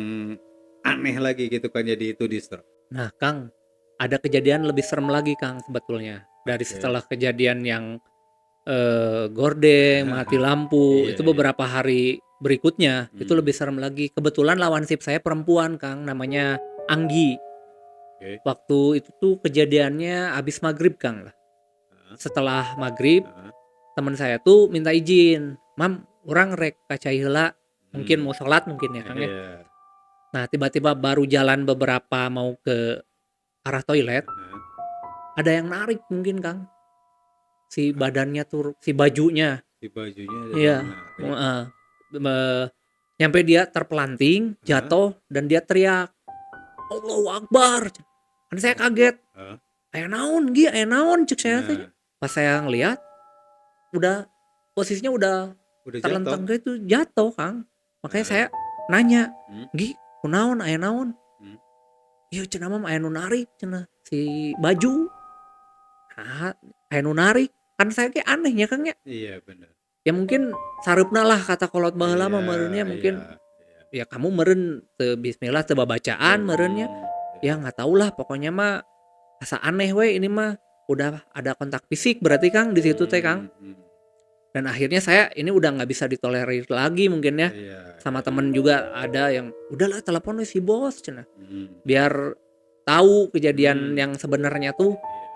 Speaker 2: aneh lagi gitu kan jadi itu distro?
Speaker 1: Nah, Kang, ada kejadian lebih serem lagi, Kang, sebetulnya. Dari
Speaker 2: Oke.
Speaker 1: setelah kejadian yang gordeng, mati lampu,
Speaker 2: Iya,
Speaker 1: itu
Speaker 2: iya.
Speaker 1: beberapa hari berikutnya, itu
Speaker 2: Hmm.
Speaker 1: lebih serem lagi. Kebetulan lawan sip saya perempuan, Kang, namanya Anggi.
Speaker 2: Oke.
Speaker 1: Waktu itu tuh kejadiannya habis maghrib, Kang lah.
Speaker 2: Heeh,
Speaker 1: Setelah maghrib,
Speaker 2: heeh.
Speaker 1: teman saya tuh minta izin, "Mam, urang rek ka cai heula." Mungkin
Speaker 2: Hmm.
Speaker 1: mau sholat mungkin ya, Kang ya.
Speaker 2: Iya.
Speaker 1: Nah, tiba-tiba baru jalan beberapa mau ke arah toilet,
Speaker 2: Heeh.
Speaker 1: ada yang narik mungkin, Kang. Si badannya tuh, si bajunya.
Speaker 2: Si bajunya ada yang
Speaker 1: Iya,
Speaker 2: narik.
Speaker 1: heeh. Me Nyampe dia terpelanting,
Speaker 2: Heeh,
Speaker 1: jatuh dan dia teriak, "Allahu Akbar." Kan saya
Speaker 2: oh,
Speaker 1: kaget,
Speaker 2: heeh.
Speaker 1: "Aya naon Gi? Aya naon?" Cek saya teh.
Speaker 2: Nah,
Speaker 1: Pas saya ngelihat, udah posisinya udah
Speaker 2: udah jatuh.
Speaker 1: terlentang gitu, jatuh, Kang. Makanya saya
Speaker 2: Nah,
Speaker 1: nanya,
Speaker 2: hmm,
Speaker 1: "Gi, kunaon? Aya naon?"
Speaker 2: hmm.
Speaker 1: "Ieu cenah mah aya nu narik cenah, si baju." "Hah, aya nu narik?" Kan saya ge aneh nya, Kang, ya.
Speaker 2: Iya benar.
Speaker 1: Ya mungkin sareupna lah kata kolot baheula mah
Speaker 2: Iya,
Speaker 1: meureunnya
Speaker 2: iya,
Speaker 1: mungkin
Speaker 2: iya.
Speaker 1: ya kamu meureun teu bismillah teu babacaan meureunnya.
Speaker 2: Hmm,
Speaker 1: Ya
Speaker 2: iya.
Speaker 1: nggak tahulah pokoknya mah asa aneh we ini mah. Udah ada kontak fisik berarti Kang di situ teh Kang.
Speaker 2: Hmm, hmm.
Speaker 1: Dan akhirnya saya ini udah nggak bisa ditolerir lagi mungkin ya.
Speaker 2: Iya,
Speaker 1: Sama
Speaker 2: iya.
Speaker 1: temen juga ada yang udahlah telepon we si bos cenah.
Speaker 2: Hmm,
Speaker 1: Biar tahu kejadian
Speaker 2: hmm.
Speaker 1: yang sebenarnya tuh
Speaker 2: Iya.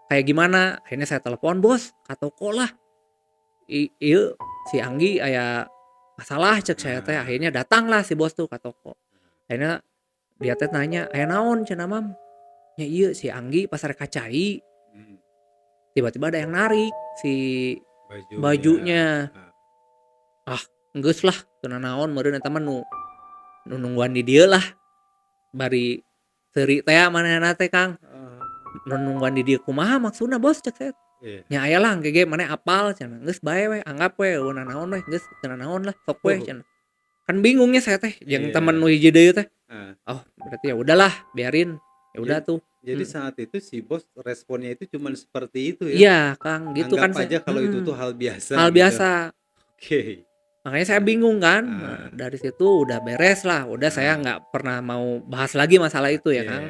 Speaker 1: kayak gimana. Akhirnya saya telepon, "Bos, ka toko lah. Ieu si Anggi aya masalah," cek saya teh.
Speaker 2: Nah,
Speaker 1: Akhirnya datanglah si bos tuh ka toko. Akhirnya dia teh nanya, "Aya naon cenah Mam?" "Ya ieu si Anggi pas rek kacai,
Speaker 2: hmm.
Speaker 1: tiba-tiba ada yang narik si
Speaker 2: Bajunya.
Speaker 1: bajunya."
Speaker 2: Ah,
Speaker 1: "Ah, geus lah, teu naon meureun eta mah nu nungguan di dieu lah, bari seuri teh manehna teh Kang."
Speaker 2: ah,
Speaker 1: "Nu nungguan di dieu kumaha maksudna Bos?" cek saya.
Speaker 2: iya.
Speaker 1: "Nya aya lah engke ge maneh apal cenah." "Geus bae we, anggap we eueuh nanaon we, geus teu nanaon lah, sok we,"
Speaker 2: Oh,
Speaker 1: cenah. Kan bingungnya saya teh, jeung temen
Speaker 2: iya.
Speaker 1: nu hiji deui teh.
Speaker 2: Ah,
Speaker 1: Oh, berarti ya udahlah, biarin. Ya udah
Speaker 2: jadi
Speaker 1: tuh.
Speaker 2: jadi
Speaker 1: Mhm.
Speaker 2: saat itu si bos responnya itu cuman seperti itu ya?
Speaker 1: Iya, Kang, gitu
Speaker 2: Anggap
Speaker 1: kan saya
Speaker 2: aja kalau itu tuh
Speaker 1: mhm,
Speaker 2: hal biasa
Speaker 1: hal
Speaker 2: gitu.
Speaker 1: biasa.
Speaker 2: Oke.
Speaker 1: Makanya saya bingung kan. Nah,
Speaker 2: Ah,
Speaker 1: dari situ udah beres lah, udah saya
Speaker 2: ah,
Speaker 1: nggak pernah mau bahas lagi masalah itu ya,
Speaker 2: oke.
Speaker 1: Kang.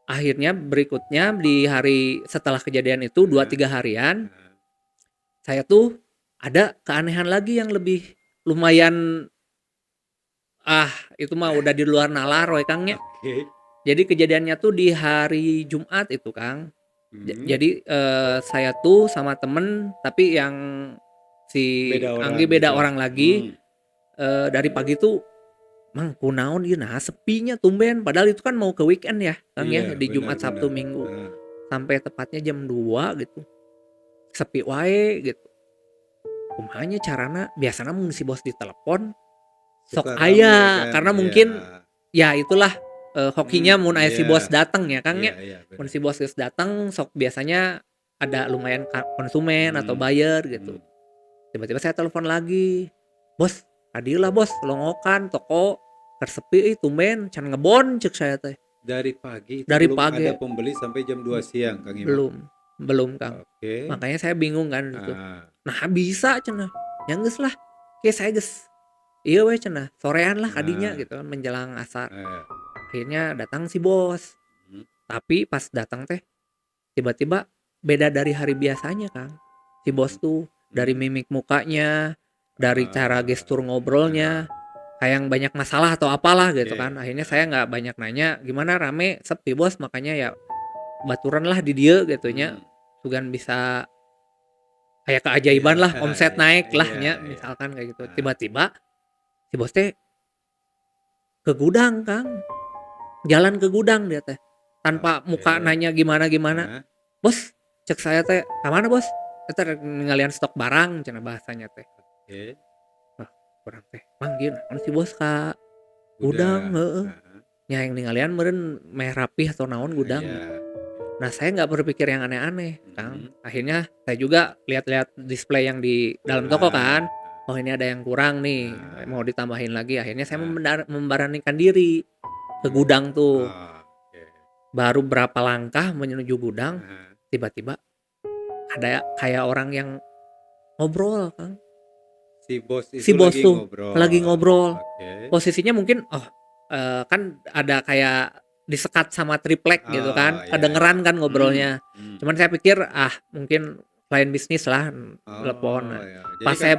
Speaker 1: Akhirnya berikutnya di hari setelah kejadian itu 2
Speaker 2: Ah,
Speaker 1: 3 harian,
Speaker 2: ah,
Speaker 1: saya tuh ada keanehan lagi yang lebih lumayan, itu mah udah di luar nalar we, Kang, nya.
Speaker 2: oke.
Speaker 1: Jadi kejadiannya tuh di hari Jumat itu, Kang.
Speaker 2: Mhm.
Speaker 1: Jadi, saya tuh sama temen, tapi yang si
Speaker 2: Beda
Speaker 1: Anggi
Speaker 2: orang
Speaker 1: beda
Speaker 2: gitu.
Speaker 1: orang lagi,
Speaker 2: Hmm.
Speaker 1: dari pagi tuh, "Mang, kunaon ieu nah sepinya tumben." Padahal itu kan mau ke weekend ya, Kang,
Speaker 2: Iya,
Speaker 1: ya, di Jumat, Sabtu,
Speaker 2: benar-benar.
Speaker 1: Minggu.
Speaker 2: Nah,
Speaker 1: Sampai tepatnya jam 2 gitu, sepi wae gitu. Kumaha nya carana? Biasana mun si bos ditelepon,
Speaker 2: suka
Speaker 1: sok
Speaker 2: rame
Speaker 1: aya,
Speaker 2: kan?
Speaker 1: karena
Speaker 2: Iya.
Speaker 1: mungkin ya itulah, hokinya
Speaker 2: Hmm,
Speaker 1: mun aya si
Speaker 2: iya.
Speaker 1: bos dateng ya, Kang,
Speaker 2: Iya,
Speaker 1: ya.
Speaker 2: iya,
Speaker 1: Mun
Speaker 2: benar.
Speaker 1: si bos geus dateng sok biasanya ada lumayan konsumen atau
Speaker 2: Hmm,
Speaker 1: buyer gitu.
Speaker 2: hmm.
Speaker 1: Tiba-tiba saya telepon lagi, "Bos, ka dieu lah bos, lolongokan toko keur sepi euy tumben can ngebon," ceuk saya teh.
Speaker 2: Dari pagi itu
Speaker 1: Dari
Speaker 2: belum ada
Speaker 1: pagi
Speaker 2: pembeli sampai jam 2 siang, Kang Imam?
Speaker 1: belum belum, Kang.
Speaker 2: Oke.
Speaker 1: Makanya saya bingung kan gitu.
Speaker 2: Ah,
Speaker 1: "Nah bisa cenah, ya geus lah, ge saya geus ieu we cenah, sorean lah kadinya,"
Speaker 2: nah,
Speaker 1: gitu kan menjelang asar.
Speaker 2: eh,
Speaker 1: Akhirnya datang si bos,
Speaker 2: mhm.
Speaker 1: tapi pas datang teh tiba-tiba beda dari hari biasanya, Kang. Si bos
Speaker 2: Mhm,
Speaker 1: tuh dari
Speaker 2: mhm.
Speaker 1: mimik mukanya, dari cara gestur
Speaker 2: Ah,
Speaker 1: ngobrolnya, kayak yang banyak masalah atau apalah gitu
Speaker 2: oke.
Speaker 1: kan. Akhirnya
Speaker 2: Ah,
Speaker 1: saya nggak banyak nanya, "Gimana rame? Sepi bos?" Makanya ya baturan lah di dieu gitu nya,
Speaker 2: hmm.
Speaker 1: sugan bisa kayak
Speaker 2: Iya,
Speaker 1: keajaiban lah, omset
Speaker 2: iya,
Speaker 1: naik lah
Speaker 2: iya,
Speaker 1: nya,
Speaker 2: iya.
Speaker 1: misalkan kayak gitu.
Speaker 2: Ah,
Speaker 1: Tiba-tiba si bos teh ke gudang, Kang. Jalan ke gudang dia teh. Tanpa muka
Speaker 2: Oke.
Speaker 1: nanya gimana-gimana.
Speaker 2: Heeh.
Speaker 1: "Bos," cek saya teh, "ka mana bos?" Eta rek ningalian stok barang cenah bahasanya teh.
Speaker 2: Oke.
Speaker 1: Wah, urang teh, "Mang ieu naon si bos ka gudang?"
Speaker 2: Udah.
Speaker 1: Heeh.
Speaker 2: Heeh.
Speaker 1: Nya yang ningalian meureun meh rapih atau naon gudang.
Speaker 2: Iya.
Speaker 1: Nah, saya nggak berpikir yang aneh-aneh, Kang.
Speaker 2: Mhm.
Speaker 1: Akhirnya saya juga lihat-lihat display yang di dalam toko
Speaker 2: Ah,
Speaker 1: kan. Oh, ini ada yang kurang nih,
Speaker 2: ah,
Speaker 1: mau ditambahin lagi. Akhirnya saya
Speaker 2: ah.
Speaker 1: memberanikan diri ke gudang tuh.
Speaker 2: Oh, oke.
Speaker 1: Baru berapa langkah menuju gudang,
Speaker 2: Heeh.
Speaker 1: tiba-tiba ada kayak orang yang ngobrol, Kang.
Speaker 2: Si bos
Speaker 1: Si
Speaker 2: itu
Speaker 1: bos
Speaker 2: lagi
Speaker 1: tuh lagi
Speaker 2: ngobrol.
Speaker 1: ngobrol.
Speaker 2: Oke.
Speaker 1: Posisinya mungkin, kan ada kayak disekat sama triplek gitu
Speaker 2: Oh,
Speaker 1: kan,
Speaker 2: iya, iya.
Speaker 1: kedengeran kan ngobrolnya. Cuman saya pikir, mungkin klien bisnis lah, telepon.
Speaker 2: Oh,
Speaker 1: Nah,
Speaker 2: ya. Jadi
Speaker 1: pas saya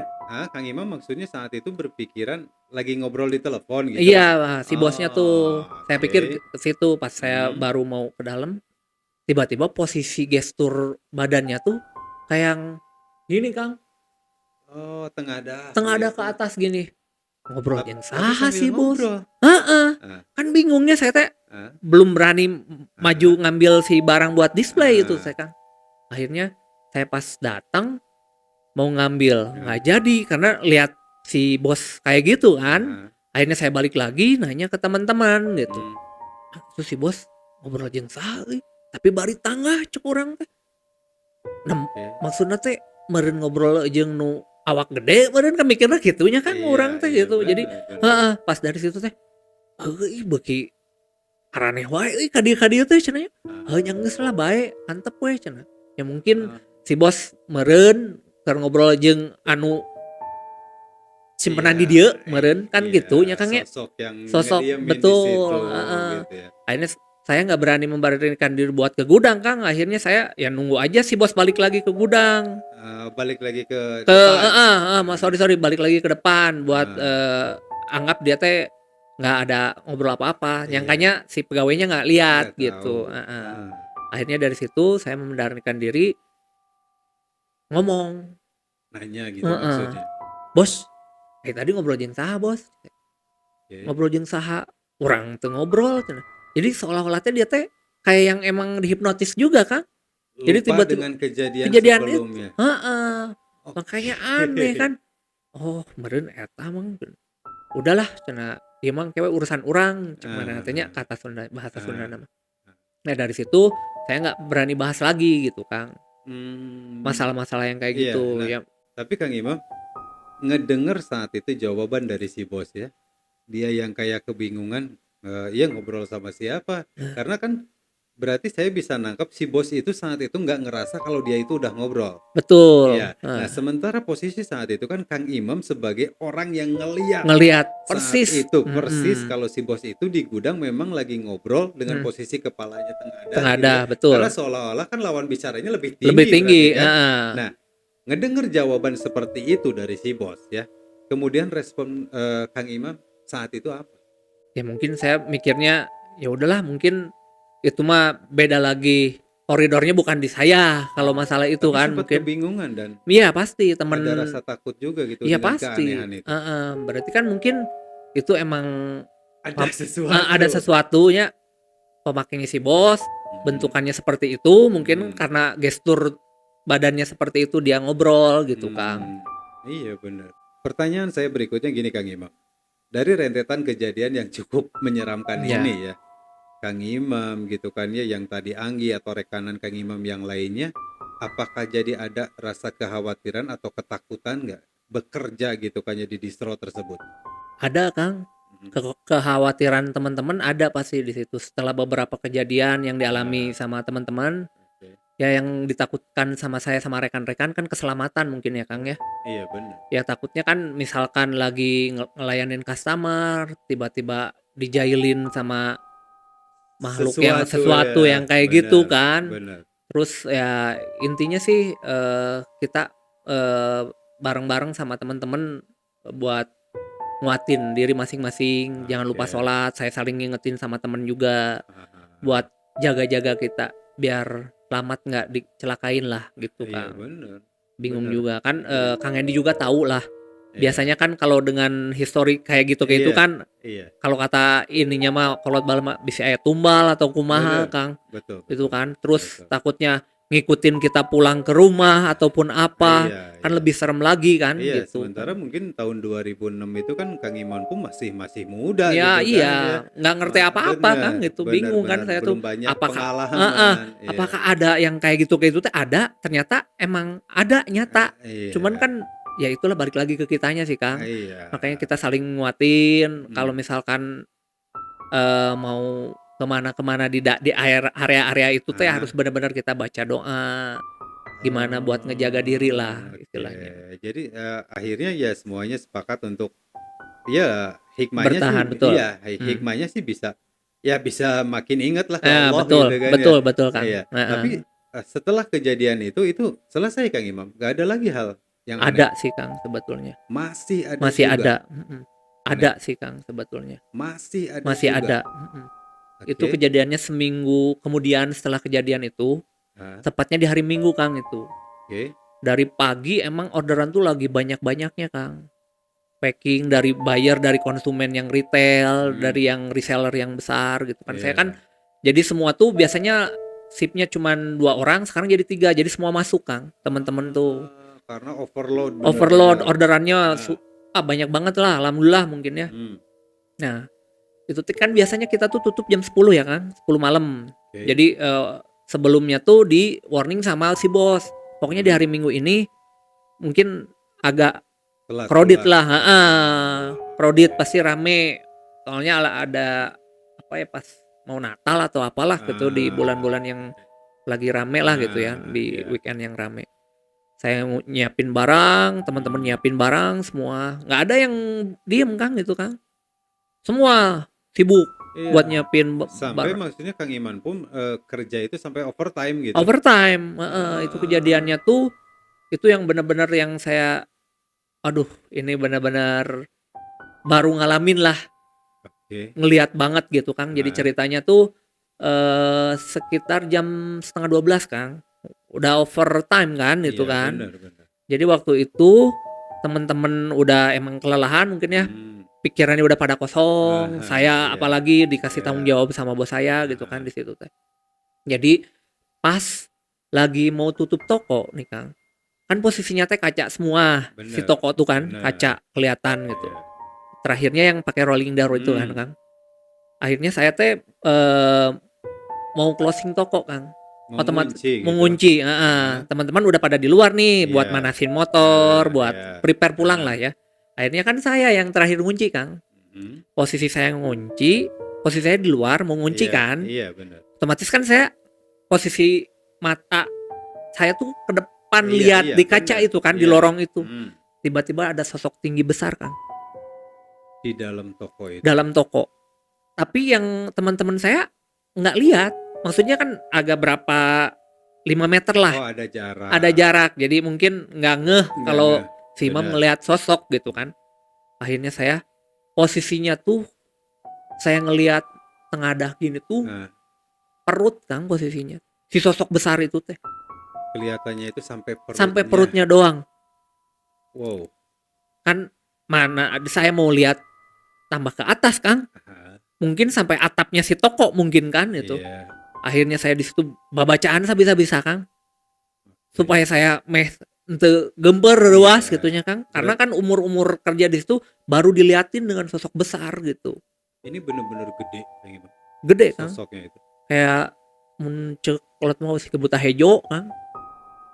Speaker 2: Kang Imam maksudnya saat itu berpikiran lagi ngobrol di telepon gitu?
Speaker 1: iya, si bosnya
Speaker 2: Oh,
Speaker 1: tuh, saya pikir
Speaker 2: oke.
Speaker 1: ke situ. Pas saya
Speaker 2: Mhm.
Speaker 1: baru mau ke dalam, tiba-tiba posisi gestur badannya tuh kayak yang gini, Kang,
Speaker 2: Oh, tengadah
Speaker 1: tengadah ke
Speaker 2: gitu.
Speaker 1: atas gini. Ngobrol jeung
Speaker 2: Tapi
Speaker 1: saha
Speaker 2: sambil
Speaker 1: si bos?
Speaker 2: ngobrol.
Speaker 1: Heeh,
Speaker 2: Heeh,
Speaker 1: kan bingungnya saya teh,
Speaker 2: heeh,
Speaker 1: belum berani maju
Speaker 2: heeh,
Speaker 1: ngambil si barang buat display itu
Speaker 2: heeh,
Speaker 1: saya, Kang. Akhirnya saya pas datang mau ngambil, nggak
Speaker 2: heeh,
Speaker 1: jadi karena lihat si bos kayak gitu kan.
Speaker 2: heeh.
Speaker 1: Akhirnya saya balik lagi nanya ke teman-teman gitu,
Speaker 2: Mmm,
Speaker 1: "Ah, itu si bos ngobrol jeung saha euy? Tapi bari tangah," cek urang teh.
Speaker 2: oke.
Speaker 1: Maksudna teh meureun ngobrol jeung nu awak gede meureun kan mikirna kitunya kan
Speaker 2: Iya,
Speaker 1: urang teh
Speaker 2: iya,
Speaker 1: gitu. Jadi
Speaker 2: bener, bener.
Speaker 1: heeh, pas dari situ teh, "Heueuh, ih beuki araneh wae euy ka dieu teh," cenah nya. "Heuh, nya geus lah bae, antep we," cenah. Ya mungkin
Speaker 2: Heeh,
Speaker 1: si bos meureun keur ngobrol jeung anu
Speaker 2: iya,
Speaker 1: simpenan di dieu meureun, kan
Speaker 2: iya,
Speaker 1: gitu nya Kang ya.
Speaker 2: sosok yang
Speaker 1: Sosok
Speaker 2: ngediemin di situ
Speaker 1: betul, heeh.
Speaker 2: gitu ya.
Speaker 1: Akhirnya saya nggak berani memberanikan diri buat ke gudang, Kang. Akhirnya saya ya nunggu aja si bos balik lagi ke gudang.
Speaker 2: Balik lagi ke
Speaker 1: Ke
Speaker 2: depan?
Speaker 1: heeh heeh,
Speaker 2: Heeh,
Speaker 1: sorry sorry, balik lagi ke depan buat,
Speaker 2: heeh,
Speaker 1: anggap dia teh nggak ada ngobrol apa-apa,
Speaker 2: iya,
Speaker 1: nyangkanya si pegawainya nggak lihat
Speaker 2: nggak tahu,
Speaker 1: gitu, heeh.
Speaker 2: heeh.
Speaker 1: Akhirnya dari situ saya memberanikan diri ngomong,
Speaker 2: Nanya gitu
Speaker 1: heeh,
Speaker 2: maksudnya?
Speaker 1: "Bos, tadi ngobrol jeung saha Bos?"
Speaker 2: Oke.
Speaker 1: "Ngobrol jeung saha?" "Urang teu ngobrol," cenah. Jadi seolah-olah teh dia teh kayak yang emang dihipnotis juga, Kang. Jadi
Speaker 2: Lupa
Speaker 1: tiba-tiba
Speaker 2: dengan kejadian
Speaker 1: kejadian itu
Speaker 2: sebelumnya?
Speaker 1: heeh, makanya aneh
Speaker 2: Oke.
Speaker 1: kan, "Oh meureun eta mah." Udahlah cenah, ieu mah engke we urusan urang cek
Speaker 2: Heeh,
Speaker 1: manehna teh nya, kata Sunda, bahasa
Speaker 2: heeh,
Speaker 1: Sundana mah. Nah dari situ saya nggak berani bahas lagi gitu, Kang,
Speaker 2: mmm,
Speaker 1: masalah-masalah yang kayak
Speaker 2: iya.
Speaker 1: gitu
Speaker 2: Nah,
Speaker 1: ya.
Speaker 2: tapi Kang Imam ngedenger saat itu jawaban dari si bos ya, dia yang kayak kebingungan, "Iya ngobrol sama siapa?" Karena kan berarti saya bisa nangkep si bos itu saat itu nggak ngerasa kalau dia itu udah ngobrol.
Speaker 1: Betul,
Speaker 2: Iya. Nah, sementara posisi saat itu kan Kang Imam sebagai orang yang ngeliat
Speaker 1: ngelihat
Speaker 2: saat
Speaker 1: persis,
Speaker 2: itu persis kalau si bos itu di gudang memang lagi ngobrol dengan
Speaker 1: mhm,
Speaker 2: posisi kepalanya tengadah gitu ya.
Speaker 1: tengadah, betul,
Speaker 2: Karena seolah-olah kan lawan bicaranya lebih
Speaker 1: lebih
Speaker 2: tinggi berarti
Speaker 1: tinggi,
Speaker 2: kan.
Speaker 1: heeh.
Speaker 2: Nah, ngedenger jawaban seperti itu dari si bos ya. Kemudian respon Kang Imam saat itu apa?
Speaker 1: Ya mungkin saya mikirnya, ya udahlah mungkin itu mah beda lagi, koridornya bukan di saya kalau masalah itu
Speaker 2: Tapi
Speaker 1: kan
Speaker 2: sempat
Speaker 1: mungkin.
Speaker 2: kebingungan dan
Speaker 1: Iya pasti
Speaker 2: ada
Speaker 1: temen,
Speaker 2: rasa takut juga gitu
Speaker 1: iya
Speaker 2: dengan
Speaker 1: pasti,
Speaker 2: keanehan itu.
Speaker 1: heeh, berarti kan mungkin itu emang
Speaker 2: Ada
Speaker 1: ada
Speaker 2: sesuatu.
Speaker 1: sesuatunya, pemakainya si bos,
Speaker 2: Mhm.
Speaker 1: bentukannya seperti itu, mungkin
Speaker 2: Mhm.
Speaker 1: karena gestur badannya seperti itu dia ngobrol gitu, Kang.
Speaker 2: Hmm, iya benar. Pertanyaan saya berikutnya gini Kang Imam. Dari rentetan kejadian yang cukup menyeramkan
Speaker 1: Iya,
Speaker 2: ini ya, Kang Imam gitu kan ya, yang tadi Anggi atau rekanan Kang Imam yang lainnya, apakah jadi ada rasa kekhawatiran atau ketakutan nggak bekerja gitu kan ya di distro tersebut?
Speaker 1: ada, Kang.
Speaker 2: Mhm.
Speaker 1: Kekhawatiran teman-teman ada pasti di situ setelah beberapa kejadian yang dialami
Speaker 2: Ah,
Speaker 1: sama teman-teman,
Speaker 2: oke.
Speaker 1: ya yang ditakutkan sama saya sama rekan-rekan kan keselamatan mungkin ya, Kang, ya.
Speaker 2: Iya benar.
Speaker 1: Ya takutnya kan misalkan lagi ngelayanin customer, tiba-tiba dijailin sama makhluk yang
Speaker 2: Sesuatu
Speaker 1: sesuatu
Speaker 2: ya,
Speaker 1: yang kayak gitu
Speaker 2: benar,
Speaker 1: kan.
Speaker 2: benar.
Speaker 1: Terus ya intinya sih, kita, bareng-bareng sama temen-temen buat nguatin diri masing-masing, jangan lupa
Speaker 2: Oke.
Speaker 1: sholat, saya saling ngingetin sama temen juga,
Speaker 2: Ah, ah, ah.
Speaker 1: buat jaga-jaga kita, biar selamat nggak dicelakain lah gitu,
Speaker 2: Iya
Speaker 1: Kang.
Speaker 2: benar,
Speaker 1: Bingung
Speaker 2: benar.
Speaker 1: juga kan,
Speaker 2: Iya.
Speaker 1: Kang Hendy juga tahu lah
Speaker 2: Iya.
Speaker 1: biasanya kan kalau dengan histori kayak gitu kayak itu
Speaker 2: Iya.
Speaker 1: kan,
Speaker 2: Iya.
Speaker 1: kalau kata ininya mah kolot bala mah bisa aya tumbal atau kumaha
Speaker 2: Bener.
Speaker 1: Kang,
Speaker 2: Betul
Speaker 1: itu
Speaker 2: betul.
Speaker 1: kan. Terus
Speaker 2: Betul.
Speaker 1: takutnya ngikutin kita pulang ke rumah ataupun apa,
Speaker 2: Iya
Speaker 1: kan
Speaker 2: iya.
Speaker 1: lebih serem lagi kan
Speaker 2: Iya,
Speaker 1: gitu
Speaker 2: sementara
Speaker 1: kan.
Speaker 2: mungkin tahun 2006 itu kan Kang Iman pun masih masih muda
Speaker 1: Ya
Speaker 2: gitu kan ya.
Speaker 1: iya, nggak ngerti apa-apa Kang
Speaker 2: Bener
Speaker 1: gitu,
Speaker 2: bener
Speaker 1: bingung kan
Speaker 2: bener,
Speaker 1: saya tuh,
Speaker 2: belum banyak
Speaker 1: apakah heeh,
Speaker 2: pengalaman. Iya.
Speaker 1: apakah ada yang kayak gitu teh ada, ternyata emang ada, nyata. Cuman
Speaker 2: Iya.
Speaker 1: kan ya itulah balik lagi ke kitanya sih Kang. Makanya
Speaker 2: Iya.
Speaker 1: kita saling nguatin kalau
Speaker 2: Mhm.
Speaker 1: misalkan, mau kemana-kemana di area-area itu teh harus
Speaker 2: Heeh.
Speaker 1: benar-benar kita baca doa, gimana buat ngejaga diri lah
Speaker 2: Oh, oke.
Speaker 1: istilahnya.
Speaker 2: Jadi, akhirnya ya semuanya sepakat untuk ya hikmahnya sih
Speaker 1: Bertahan, betul.
Speaker 2: iya,
Speaker 1: Hmm.
Speaker 2: hikmahnya sih bisa ya bisa makin ingat lah ke Allah
Speaker 1: Betul
Speaker 2: gitu kan ya.
Speaker 1: betul betul Kang,
Speaker 2: Iya,
Speaker 1: heeh.
Speaker 2: tapi, setelah kejadian itu selesai Kang Imam? Nggak ada lagi hal yang aneh?
Speaker 1: Ada sih Kang sebetulnya.
Speaker 2: Masih ada
Speaker 1: Masih
Speaker 2: juga?
Speaker 1: ada,
Speaker 2: Aneh?
Speaker 1: ada sih Kang sebetulnya,
Speaker 2: Masih ada
Speaker 1: masih
Speaker 2: juga?
Speaker 1: ada, Itu
Speaker 2: Oke.
Speaker 1: kejadiannya seminggu kemudian setelah kejadian itu,
Speaker 2: Heeh,
Speaker 1: tepatnya di hari Minggu Kang itu.
Speaker 2: oke.
Speaker 1: Dari pagi emang orderan tuh lagi banyak-banyaknya Kang. Packing dari buyer, dari konsumen yang retail,
Speaker 2: Mhm,
Speaker 1: dari yang reseller yang besar gitu kan. Saya kan
Speaker 2: iya.
Speaker 1: jadi semua tuh biasanya shift-nya cuman 2 orang, sekarang jadi 3 jadi semua masuk Kang, temen-temen tuh.
Speaker 2: Karena overload
Speaker 1: Overload
Speaker 2: bener-bener.
Speaker 1: orderannya
Speaker 2: Heeh,
Speaker 1: banyak banget lah, alhamdulillah mungkin ya.
Speaker 2: mhm,
Speaker 1: Nah, itu tuh kan biasanya kita tuh tutup jam 10 ya kan, 10 malam.
Speaker 2: oke.
Speaker 1: Jadi, sebelumnya tuh di warning sama si bos, pokoknya di
Speaker 2: Mhm,
Speaker 1: hari Minggu ini mungkin agak
Speaker 2: telat
Speaker 1: crowded
Speaker 2: keluar.
Speaker 1: lah, heeh,
Speaker 2: Oh,
Speaker 1: crowded
Speaker 2: oke.
Speaker 1: pasti rame. Soalnya ada apa ya, pas mau Natal atau apalah gitu di bulan-bulan
Speaker 2: Ah,
Speaker 1: yang lagi rame lah gitu ya, di
Speaker 2: iya.
Speaker 1: weekend yang rame. Saya nyiapin barang, teman-teman
Speaker 2: Mhm.
Speaker 1: nyiapin barang semua, nggak ada yang diem Kang, gitu Kang. Semua sibuk
Speaker 2: Iya,
Speaker 1: buat nyiapin
Speaker 2: sampai maksudnya Kang Iman pun, kerja itu sampai overtime gitu?
Speaker 1: overtime, heeh, itu
Speaker 2: Ah,
Speaker 1: kejadiannya tuh, itu yang bener-bener yang saya, aduh ini bener-bener baru ngalamin lah,
Speaker 2: oke.
Speaker 1: ngelihat banget gitu Kang. Jadi
Speaker 2: Heeh.
Speaker 1: ceritanya tuh, sekitar jam setengah 12 Kang, udah overtime kan itu
Speaker 2: Iya,
Speaker 1: kan.
Speaker 2: bener bener.
Speaker 1: Jadi waktu itu temen-temen udah emang kelelahan mungkin ya,
Speaker 2: Mmm,
Speaker 1: pikirannya udah pada kosong, saya
Speaker 2: iya
Speaker 1: apalagi dikasih
Speaker 2: iya,
Speaker 1: tanggung jawab sama bos saya gitu kan
Speaker 2: heeh.
Speaker 1: di situ teh. Jadi pas lagi mau tutup toko nih Kang, kan posisinya teh kaca semua, si
Speaker 2: Bener
Speaker 1: toko tuh kan
Speaker 2: bener,
Speaker 1: kaca kelihatan gitu.
Speaker 2: iya.
Speaker 1: Terakhirnya yang pakai rolling door itu kan
Speaker 2: Mhm,
Speaker 1: Kang. Akhirnya saya teh, mau closing toko Kang,
Speaker 2: mengunci gitu?
Speaker 1: mengunci,
Speaker 2: Heeh,
Speaker 1: heeh, teman-teman udah pada di luar nih buat
Speaker 2: iya.
Speaker 1: manasin motor, buat
Speaker 2: Iya,
Speaker 1: prepare pulang
Speaker 2: heeh,
Speaker 1: lah ya. Akhirnya kan saya yang terakhir ngunci Kang.
Speaker 2: mhm,
Speaker 1: Posisi saya ngunci, posisi saya di luar mau ngunci
Speaker 2: iya
Speaker 1: kan,
Speaker 2: iya bener.
Speaker 1: otomatis kan saya posisi mata saya tuh ke depan
Speaker 2: Iya
Speaker 1: lihat
Speaker 2: iya,
Speaker 1: di kaca
Speaker 2: bener,
Speaker 1: itu kan, di
Speaker 2: iya,
Speaker 1: lorong itu.
Speaker 2: mhm,
Speaker 1: Tiba-tiba ada sosok tinggi besar Kang,
Speaker 2: di dalam toko itu?
Speaker 1: dalam toko. Tapi yang teman-teman saya nggak lihat, maksudnya kan agak berapa 5 meter lah,
Speaker 2: Oh, ada
Speaker 1: ada
Speaker 2: jarak,
Speaker 1: jarak. Jadi mungkin nggak ngeh
Speaker 2: nggak
Speaker 1: kalau
Speaker 2: ngeh,
Speaker 1: si Imam
Speaker 2: bener,
Speaker 1: ngelihat sosok gitu kan. Akhirnya saya posisinya tuh saya ngelihat tengadah gini tuh
Speaker 2: nah,
Speaker 1: perut Kang posisinya. Si sosok besar itu teh.
Speaker 2: kelihatannya itu sampai
Speaker 1: Sampai
Speaker 2: perutnya,
Speaker 1: perutnya doang.
Speaker 2: wow,
Speaker 1: Kan mana saya mau lihat tambah ke atas Kang.
Speaker 2: heeh,
Speaker 1: Mungkin sampai atapnya si toko mungkin kan itu.
Speaker 2: iya,
Speaker 1: Akhirnya saya di situ babacaan sabisa-bisa Kang.
Speaker 2: oke,
Speaker 1: Supaya saya meh ente gemper ruas
Speaker 2: iya,
Speaker 1: gitunya Kang. Karena
Speaker 2: berat
Speaker 1: kan umur-umur kerja di situ baru diliatin dengan sosok besar gitu.
Speaker 2: ini bener-bener gede kayak gitu,
Speaker 1: Gede Kang.
Speaker 2: sosoknya itu?
Speaker 1: Kayak muncul kalau mau si kebuta hejo Kang.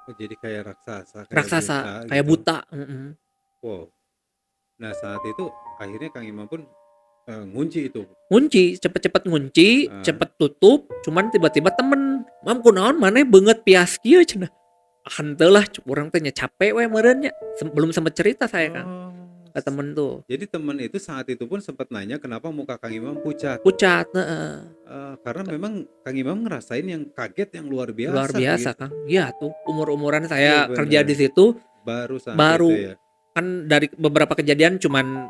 Speaker 2: Oh, jadi kayak raksasa, kayak
Speaker 1: Raksasa,
Speaker 2: buta
Speaker 1: kayak
Speaker 2: gitu?
Speaker 1: buta.
Speaker 2: Wow. Nah, saat itu akhirnya Kang Imam pun, ngunci itu?
Speaker 1: Ngunci, cepet-cepet ngunci,
Speaker 2: Heeh.
Speaker 1: cepet tutup, cuman tiba-tiba temen, "Mam kunaon maneh beungeut pias kieu?" cenah. "Henteu lah urang teh nya capek we meureun nya." Belum sempet cerita saya Kang,
Speaker 2: Oh,
Speaker 1: ke temen tuh.
Speaker 2: jadi teman itu saat itu pun sempat nanya kenapa muka Kang Imam pucat?
Speaker 1: Pucat, heeh.
Speaker 2: Karena memang Kang Imam ngerasain yang kaget yang luar
Speaker 1: Luar
Speaker 2: biasa
Speaker 1: biasa
Speaker 2: gitu.
Speaker 1: Kang. Iya tuh, umur-umuran
Speaker 2: Iya
Speaker 1: saya kerja
Speaker 2: bener,
Speaker 1: di situ
Speaker 2: baru saat itu
Speaker 1: baru.
Speaker 2: ya?
Speaker 1: Kan dari beberapa kejadian cuman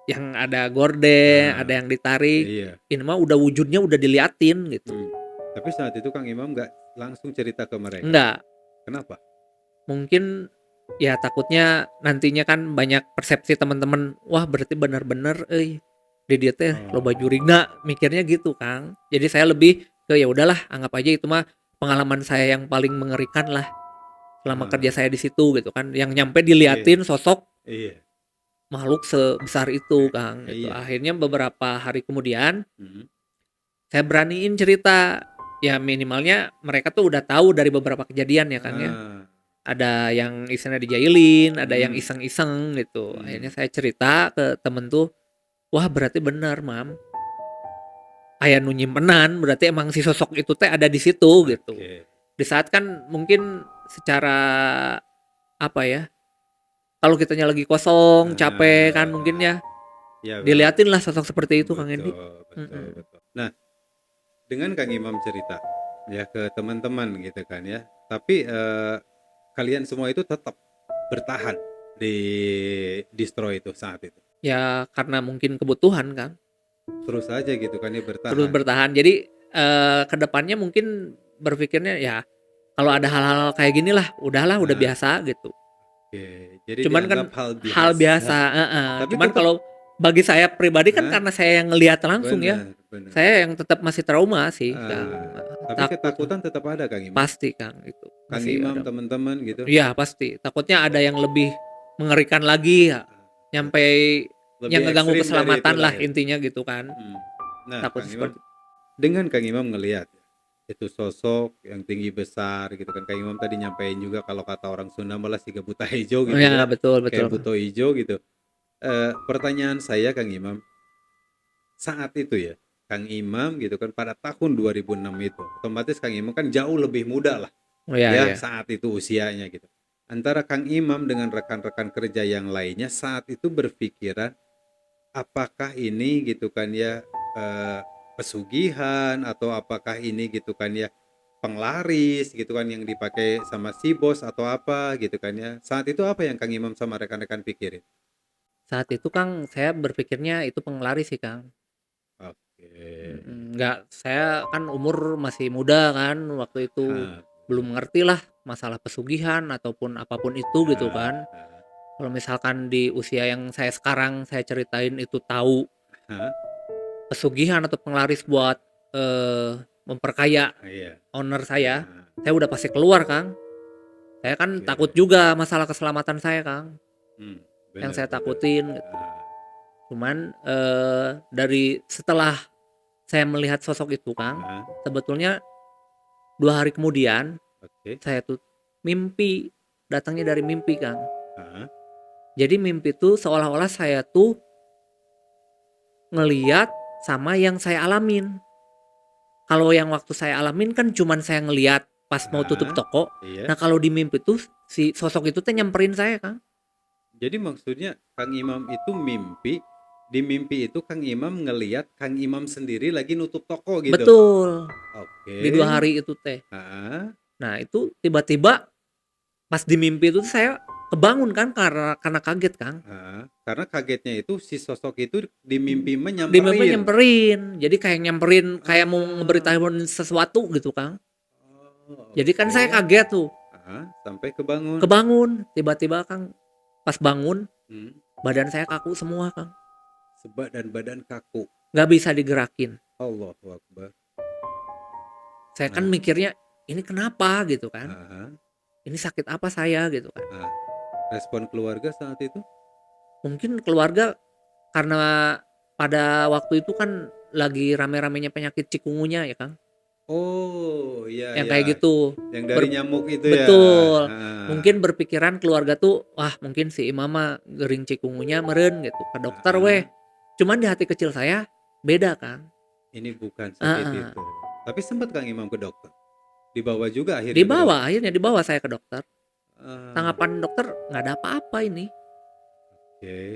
Speaker 1: yang ada gorden, ada
Speaker 2: Ah,
Speaker 1: yang ditarik,
Speaker 2: iya,
Speaker 1: ini mah udah wujudnya udah diliatin gitu.
Speaker 2: mmm. Tapi saat itu Kang Imam nggak langsung cerita ke mereka?
Speaker 1: Enggak,
Speaker 2: Kenapa?
Speaker 1: mungkin Ya takutnya nantinya kan banyak persepsi teman-teman, wah berarti bener-bener di dia teh loba
Speaker 2: Oh,
Speaker 1: jurigna, mikirnya gitu Kang. Jadi saya lebih ke ya udahlah anggap aja itu mah pengalaman saya yang paling mengerikan lah selama kerja
Speaker 2: ah,
Speaker 1: saya di situ gitu kan. Yang nyampe
Speaker 2: iya,
Speaker 1: diliatin sosok
Speaker 2: iya,
Speaker 1: makhluk sebesar itu Kang gitu.
Speaker 2: iya,
Speaker 1: Akhirnya beberapa hari kemudian
Speaker 2: mhm,
Speaker 1: saya beraniin cerita. Ya minimalnya mereka tuh udah tahu dari beberapa kejadian ya Kang ya.
Speaker 2: ah,
Speaker 1: Ada yang istilahnya dijailin, ada yang
Speaker 2: mhm,
Speaker 1: iseng-iseng gitu. Akhirnya
Speaker 2: mhm,
Speaker 1: saya cerita ke temen tuh, wah berarti bener mam, aya nu nyimpenan, berarti emang si sosok itu teh ada di situ gitu.
Speaker 2: oke,
Speaker 1: Di saat kan mungkin secara apa ya, kalau kitanya lagi kosong, capek kan mungkin
Speaker 2: ah,
Speaker 1: ya,
Speaker 2: iya memang,
Speaker 1: diliatin lah sosok seperti itu Kang Edi.
Speaker 2: betul, betul,
Speaker 1: Mm-mm.
Speaker 2: betul. Nah, dengan Kang Imam cerita ya ke teman-teman gitu kan ya, tapi kalian semua itu tetap bertahan di distro itu saat itu,
Speaker 1: Ya karena mungkin kebutuhan Kang,
Speaker 2: terus aja gitu kan ya
Speaker 1: terus
Speaker 2: bertahan.
Speaker 1: bertahan. Jadi kedepannya mungkin berpikirnya ya kalau ada hal-hal kayak gini lah, udahlah udah
Speaker 2: Nah,
Speaker 1: biasa gitu.
Speaker 2: oke, jadi
Speaker 1: Cuman kan
Speaker 2: dianggap hal
Speaker 1: hal biasa,
Speaker 2: biasa,
Speaker 1: heeh.
Speaker 2: tapi
Speaker 1: Cuman
Speaker 2: tetap,
Speaker 1: kalau bagi saya pribadi kan
Speaker 2: ah,
Speaker 1: karena saya yang ngelihat langsung ya,
Speaker 2: benar, benar.
Speaker 1: saya yang tetap masih trauma sih, Kang,
Speaker 2: Ah, tapi
Speaker 1: takut lah.
Speaker 2: ketakutan tetap ada Kang Imam.
Speaker 1: Pasti, Kang, itu
Speaker 2: Kang
Speaker 1: masih
Speaker 2: Imam
Speaker 1: ada.
Speaker 2: teman-teman gitu.
Speaker 1: Iya, pasti. Takutnya ada yang lebih mengerikan lagi ya,
Speaker 2: Ah,
Speaker 1: nyampe
Speaker 2: lebih
Speaker 1: yang ngeganggu
Speaker 2: ekstrim dari
Speaker 1: keselamatan
Speaker 2: itulah
Speaker 1: lah
Speaker 2: ya.
Speaker 1: intinya gitu kan.
Speaker 2: Hmm. Nah, Kang
Speaker 1: Takutnya
Speaker 2: Imam,
Speaker 1: seperti
Speaker 2: dengan Kang Imam ngelihat itu sosok yang tinggi besar gitu kan. Kang Imam tadi nyampein juga kalau kata orang Sunda malah siga buta hijau
Speaker 1: oh
Speaker 2: gitu
Speaker 1: ya,
Speaker 2: ya.
Speaker 1: betul betul,
Speaker 2: Kayak
Speaker 1: Kang.
Speaker 2: buto hijau gitu. Pertanyaan saya Kang Imam, saat itu ya, Kang Imam gitu kan pada tahun 2006 itu, otomatis Kang Imam kan jauh lebih muda lah
Speaker 1: Oh ya
Speaker 2: ya
Speaker 1: ya.
Speaker 2: saat itu usianya gitu. Antara Kang Imam dengan rekan-rekan kerja yang lainnya saat itu berpikiran apakah ini gitu kan ya pesugihan atau apakah ini gitu kan ya penglaris gitu kan yang dipakai sama si bos atau apa gitu kan ya. Saat itu apa yang Kang Imam sama rekan-rekan pikirin?
Speaker 1: Saat itu, Kang, saya berpikirnya itu penglaris sih, Kang.
Speaker 2: Oke.
Speaker 1: Nggak, saya kan umur masih muda kan, waktu itu
Speaker 2: Ha,
Speaker 1: belum ngerti lah masalah pesugihan ataupun apapun itu gitu
Speaker 2: ha,
Speaker 1: kan.
Speaker 2: ha,
Speaker 1: Kalau misalkan di usia yang saya sekarang saya ceritain itu tahu
Speaker 2: ha.
Speaker 1: pesugihan atau penglaris buat memperkaya
Speaker 2: Iya.
Speaker 1: owner
Speaker 2: Ha,
Speaker 1: saya udah pasti keluar, Kang. Saya kan takut
Speaker 2: oke.
Speaker 1: juga masalah keselamatan saya, Kang.
Speaker 2: Hmm,
Speaker 1: Yang
Speaker 2: benar
Speaker 1: saya
Speaker 2: benar.
Speaker 1: takutin gitu.
Speaker 2: Ah,
Speaker 1: Cuman dari setelah saya melihat sosok itu, Kang,
Speaker 2: ah,
Speaker 1: sebetulnya 2 hari kemudian
Speaker 2: oke.
Speaker 1: saya tuh mimpi, datangnya dari mimpi, Kang.
Speaker 2: Ah,
Speaker 1: Jadi mimpi tuh seolah-olah saya tuh ngeliat sama yang saya alamin. Kalau yang waktu saya alamin kan cuman saya ngeliat pas mau tutup
Speaker 2: ah,
Speaker 1: toko.
Speaker 2: iya.
Speaker 1: Nah kalau di mimpi tuh si sosok itu teh nyamperin saya, Kang.
Speaker 2: Jadi maksudnya Kang Imam itu mimpi, di mimpi itu Kang Imam ngeliat Kang Imam sendiri lagi nutup toko gitu.
Speaker 1: Betul, di
Speaker 2: Oke.
Speaker 1: 2 hari itu teh.
Speaker 2: Ah,
Speaker 1: Nah itu tiba-tiba pas di mimpi itu saya kebangun kan karena kaget, Kang.
Speaker 2: ah. Karena kagetnya itu si sosok itu di mimpi
Speaker 1: Di mimpi
Speaker 2: menyamperin.
Speaker 1: nyamperin. Jadi kayak nyamperin, kayak mau
Speaker 2: Ah,
Speaker 1: ngeberitahuin sesuatu gitu, Kang.
Speaker 2: oh,
Speaker 1: Jadi kan saya
Speaker 2: oke.
Speaker 1: kaget tuh,
Speaker 2: Ah, sampai kebangun.
Speaker 1: kebangun, tiba-tiba Kang, pas bangun
Speaker 2: Hmm.
Speaker 1: badan saya kaku semua, Kang.
Speaker 2: Sebadan badan kaku.
Speaker 1: Nggak bisa digerakin.
Speaker 2: Allahu Akbar.
Speaker 1: Saya kan
Speaker 2: Nah,
Speaker 1: mikirnya, ini kenapa gitu kan?
Speaker 2: ah,
Speaker 1: Ini sakit apa saya gitu kan?
Speaker 2: ah. Respon keluarga saat itu?
Speaker 1: Mungkin keluarga karena pada waktu itu kan lagi rame-ramenya penyakit cikungunya ya, Kang.
Speaker 2: Oh, iya
Speaker 1: Yang
Speaker 2: ya.
Speaker 1: kayak gitu.
Speaker 2: Yang dari nyamuk itu ya.
Speaker 1: Betul.
Speaker 2: Ah,
Speaker 1: Mungkin berpikiran keluarga tuh, wah mungkin si Imam mah gering cikungunya meren gitu. Ke dokter weh.
Speaker 2: ah.
Speaker 1: Cuman di hati kecil saya beda, Kang.
Speaker 2: Ini bukan sakit
Speaker 1: Heeh.
Speaker 2: itu. Tapi sempat Kang Imam ke dokter. Dibawa juga akhirnya ke
Speaker 1: Dibawa,
Speaker 2: dokter.
Speaker 1: akhirnya dibawa saya ke dokter.
Speaker 2: Ah,
Speaker 1: Tanggapan dokter nggak ada apa-apa ini.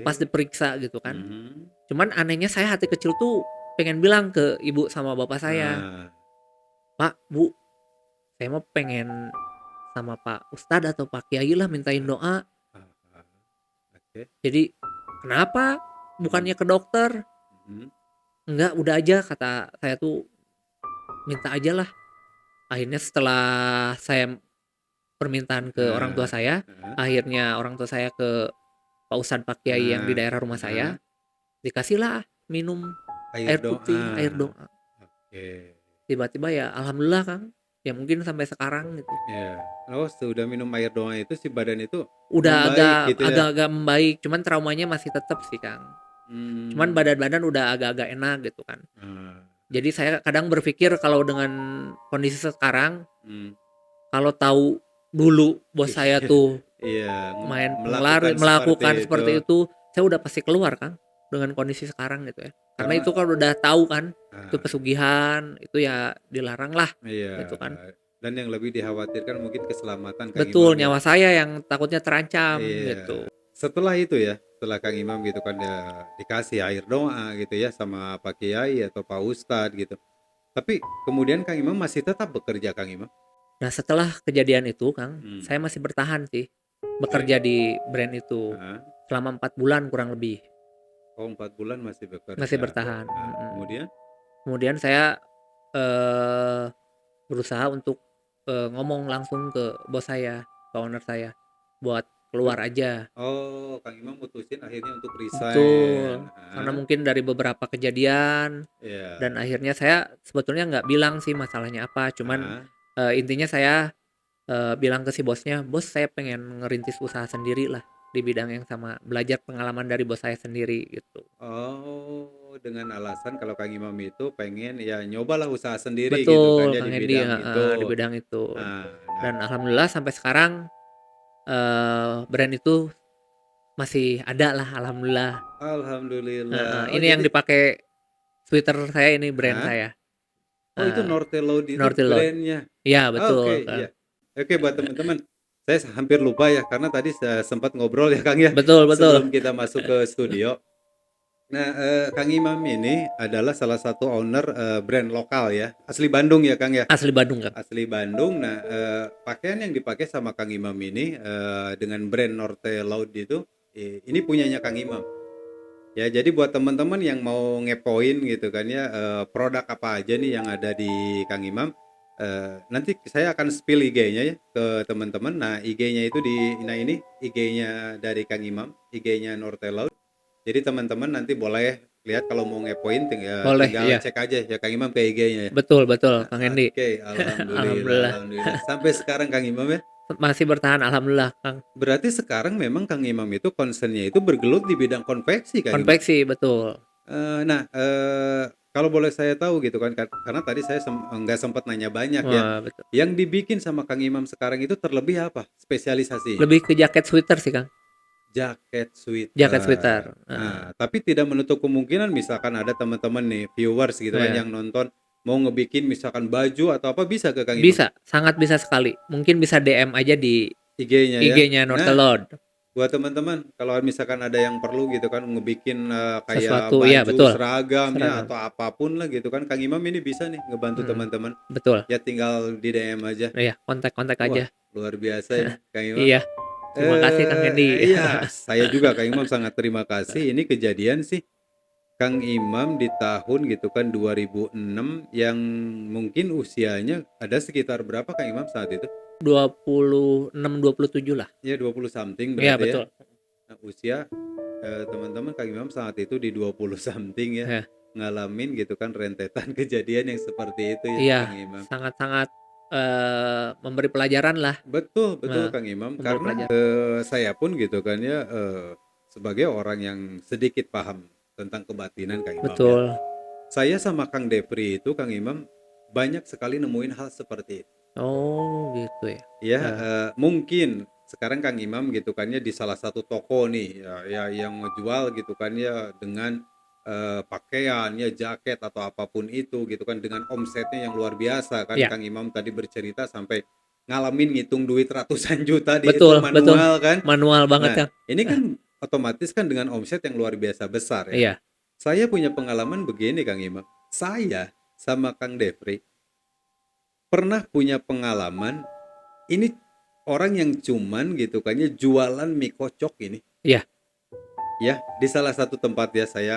Speaker 1: Pas
Speaker 2: oke.
Speaker 1: diperiksa gitu kan.
Speaker 2: Mhm.
Speaker 1: Cuman anehnya saya hati kecil tuh pengen bilang ke ibu sama bapak saya,
Speaker 2: Ah,
Speaker 1: Pak, Bu, saya mau pengen sama Pak Ustadz atau Pak Kiai lah mintain doa.
Speaker 2: ah, ah. Oke.
Speaker 1: Jadi kenapa?
Speaker 2: Mhm,
Speaker 1: Bukannya ke dokter?
Speaker 2: mhm.
Speaker 1: Enggak, udah aja kata saya tuh minta aja lah. Akhirnya setelah saya permintaan ke orang tua
Speaker 2: Heeh,
Speaker 1: saya.
Speaker 2: heeh,
Speaker 1: Akhirnya orang tua saya ke Pak Ustadz, Pak Kiai yang di
Speaker 2: heeh,
Speaker 1: daerah rumah
Speaker 2: heeh.
Speaker 1: saya, dikasihlah minum
Speaker 2: Air
Speaker 1: air putih, air
Speaker 2: doa.
Speaker 1: doa.
Speaker 2: Oke.
Speaker 1: Tiba-tiba ya alhamdulillah Kang, ya mungkin sampai sekarang gitu,
Speaker 2: Iya. Oh, sudah minum air doa itu si badan itu
Speaker 1: udah
Speaker 2: membaik
Speaker 1: agak
Speaker 2: gitu ya?
Speaker 1: agak-agak membaik, cuman traumanya masih tetap sih Kang. Cuman
Speaker 2: Mmm,
Speaker 1: badan-badan udah agak-agak enak gitu kan.
Speaker 2: eee,
Speaker 1: Jadi saya kadang berpikir kalau dengan kondisi sekarang,
Speaker 2: mmm,
Speaker 1: kalau tahu dulu bos saya
Speaker 2: iya
Speaker 1: tuh
Speaker 2: iya, melakukan seperti
Speaker 1: melakukan
Speaker 2: itu.
Speaker 1: seperti itu, saya udah pasti keluar Kang, dengan kondisi sekarang gitu ya. Karena
Speaker 2: Karena
Speaker 1: itu kan udah tahu kan, itu
Speaker 2: ah,
Speaker 1: pesugihan, itu ya dilarang lah, gitu
Speaker 2: iya,
Speaker 1: kan.
Speaker 2: dan yang lebih dikhawatirkan mungkin keselamatan Kang
Speaker 1: Betul,
Speaker 2: Imam ya?
Speaker 1: nyawa saya yang takutnya terancam gitu.
Speaker 2: Iya. Setelah itu ya, setelah Kang Imam gitu kan ya dikasih air doa gitu ya sama Pak Kiai atau Pak Ustadz gitu. Tapi kemudian Kang Imam masih tetap bekerja Kang Imam?
Speaker 1: Nah setelah kejadian itu Kang,
Speaker 2: Mmm,
Speaker 1: saya masih bertahan sih,
Speaker 2: oke.
Speaker 1: bekerja di brand itu,
Speaker 2: Heeh.
Speaker 1: selama 4 bulan kurang lebih,
Speaker 2: Oh 4 bulan masih
Speaker 1: masih
Speaker 2: bekerja.
Speaker 1: bertahan,
Speaker 2: Nah, kemudian?
Speaker 1: Kemudian saya, eee, berusaha untuk, ngomong langsung ke bos saya, ke owner saya, buat keluar aja.
Speaker 2: Oh, Kang Imam mutusin akhirnya untuk resign.
Speaker 1: Betul, karena
Speaker 2: Heeh,
Speaker 1: mungkin dari beberapa kejadian dan
Speaker 2: iya,
Speaker 1: akhirnya saya sebetulnya nggak bilang sih masalahnya apa, cuman,
Speaker 2: heeh.
Speaker 1: intinya saya, bilang ke si bosnya, "Bos saya pengen ngerintis usaha sendiri lah di bidang yang sama, belajar pengalaman dari bos saya sendiri," gitu.
Speaker 2: Oh, dengan alasan kalau Kang Imam itu pengen ya nyobalah usaha sendiri gitu kan
Speaker 1: Betul,
Speaker 2: ya
Speaker 1: Kang
Speaker 2: di
Speaker 1: Hendy,
Speaker 2: bidang
Speaker 1: heeh, di
Speaker 2: itu.
Speaker 1: bidang itu.
Speaker 2: Nah nah,
Speaker 1: Dan alhamdulillah sampai sekarang, brand itu masih ada lah alhamdulillah, heeh.
Speaker 2: alhamdulillah. Oh
Speaker 1: Ini yang
Speaker 2: jadi
Speaker 1: dipakai sweater saya ini brand
Speaker 2: ah,
Speaker 1: saya,
Speaker 2: oh itu
Speaker 1: heeh,
Speaker 2: Nortelload itu
Speaker 1: Nortilot.
Speaker 2: brandnya.
Speaker 1: Iya betul,
Speaker 2: Oke,
Speaker 1: Kang.
Speaker 2: iya. Oke buat teman-teman, saya hampir lupa ya karena tadi sempat ngobrol ya Kang ya
Speaker 1: Betul betul,
Speaker 2: sebelum kita masuk ke studio. Nah, Kang Imam ini adalah salah satu owner, brand lokal ya, asli Bandung ya, Kang, ya?
Speaker 1: asli Bandung, Kang.
Speaker 2: Asli Bandung. Nah, pakaian yang dipakai sama Kang Imam ini, dengan brand Norte Laut itu, ini punyanya Kang Imam. Ya, jadi buat teman-teman yang mau ngepoin gitu kan ya, produk apa aja nih yang ada di Kang Imam, nanti saya akan spill IG-nya ya ke teman-teman. Nah, IG-nya itu nah ini IG-nya dari Kang Imam, IG-nya Norte Laut. Jadi teman-teman nanti boleh lihat kalau mau ngepoin
Speaker 1: Boleh,
Speaker 2: tinggal
Speaker 1: iya.
Speaker 2: cek aja ya Kang Imam ke IG-nya ya.
Speaker 1: Betul betul,
Speaker 2: Nah,
Speaker 1: Kang Hendy.
Speaker 2: oke, alhamdulillah,
Speaker 1: Alhamdulillah.
Speaker 2: alhamdulillah. Sampai sekarang Kang Imam ya.
Speaker 1: Masih bertahan alhamdulillah, Kang.
Speaker 2: Berarti sekarang memang Kang Imam itu concernnya itu bergelut di bidang konveksi Kang Imam.
Speaker 1: Konveksi, betul.
Speaker 2: Nah, kalau boleh saya tahu gitu kan, karena tadi saya nggak sempat nanya banyak ya.
Speaker 1: Wah, betul.
Speaker 2: Yang dibikin sama Kang Imam sekarang itu terlebih apa spesialisasinya?
Speaker 1: Lebih ke jaket sweater sih, Kang.
Speaker 2: Jaket
Speaker 1: Jaket sweater,
Speaker 2: sweater.
Speaker 1: heeh.
Speaker 2: Nah, tapi tidak menutup kemungkinan misalkan ada teman-teman nih, viewers gitu kan
Speaker 1: Iya.
Speaker 2: yang nonton mau ngebikin misalkan baju atau apa bisa ke Kang Imam?
Speaker 1: Bisa, sangat bisa sekali. Mungkin bisa DM aja di
Speaker 2: IG-nya ya.
Speaker 1: IG-nya
Speaker 2: Nah,
Speaker 1: Nortelord.
Speaker 2: buat teman-teman kalau misalkan ada yang perlu gitu kan ngebikin kayak
Speaker 1: Sesuatu iya
Speaker 2: baju,
Speaker 1: betul,
Speaker 2: seragam ya
Speaker 1: seragam.
Speaker 2: atau apapun lah gitu kan, Kang Imam ini bisa nih ngebantu
Speaker 1: Mhm,
Speaker 2: teman-teman.
Speaker 1: betul.
Speaker 2: Ya tinggal di DM aja.
Speaker 1: Iya, kontak-kontak aja.
Speaker 2: Wah, luar biasa ini Kang Imam.
Speaker 1: Iya, terima kasih Kang Hendy.
Speaker 2: Iya, saya juga Kang Imam sangat terima kasih. Ini kejadian sih Kang Imam di tahun gitu kan 2006 yang mungkin usianya ada sekitar berapa Kang Imam saat itu?
Speaker 1: 26, 27 lah.
Speaker 2: Ya 20 something
Speaker 1: Iya
Speaker 2: berarti ya.
Speaker 1: betul.
Speaker 2: Nah, usia teman-teman Kang Imam saat itu di 20 something ya
Speaker 1: Iya,
Speaker 2: ngalamin gitu kan rentetan kejadian yang seperti itu ya
Speaker 1: iya,
Speaker 2: Kang Imam.
Speaker 1: sangat-sangat, memberi pelajaran lah,
Speaker 2: Betul, betul
Speaker 1: nah,
Speaker 2: Kang Imam
Speaker 1: memberi
Speaker 2: karena
Speaker 1: pelajaran.
Speaker 2: saya pun gitu kan ya sebagai orang yang sedikit paham tentang kebatinan Kang Imam ya.
Speaker 1: Betul.
Speaker 2: Saya sama Kang Depri itu Kang Imam banyak sekali nemuin hal seperti itu.
Speaker 1: Oh gitu ya.
Speaker 2: Ya,
Speaker 1: Heeh,
Speaker 2: mungkin sekarang Kang Imam gitu kan ya di salah satu toko nih ya, ya yang ngejual gitu kan ya dengan pakaian ya jaket atau apapun itu gitu kan dengan omsetnya yang luar biasa kan
Speaker 1: iya,
Speaker 2: Kang Imam tadi bercerita sampai ngalamin ngitung duit ratusan juta di itu
Speaker 1: betul betul.
Speaker 2: manual kan.
Speaker 1: Manual banget,
Speaker 2: Nah,
Speaker 1: Kang.
Speaker 2: ini kan otomatis kan dengan omset yang luar biasa besar ya.
Speaker 1: Iya,
Speaker 2: Saya punya pengalaman begini Kang Imam. Saya sama Kang Defri pernah punya pengalaman ini orang yang cuman gitu kan ya jualan mie kocok ini
Speaker 1: iya,
Speaker 2: ya di salah satu tempat ya saya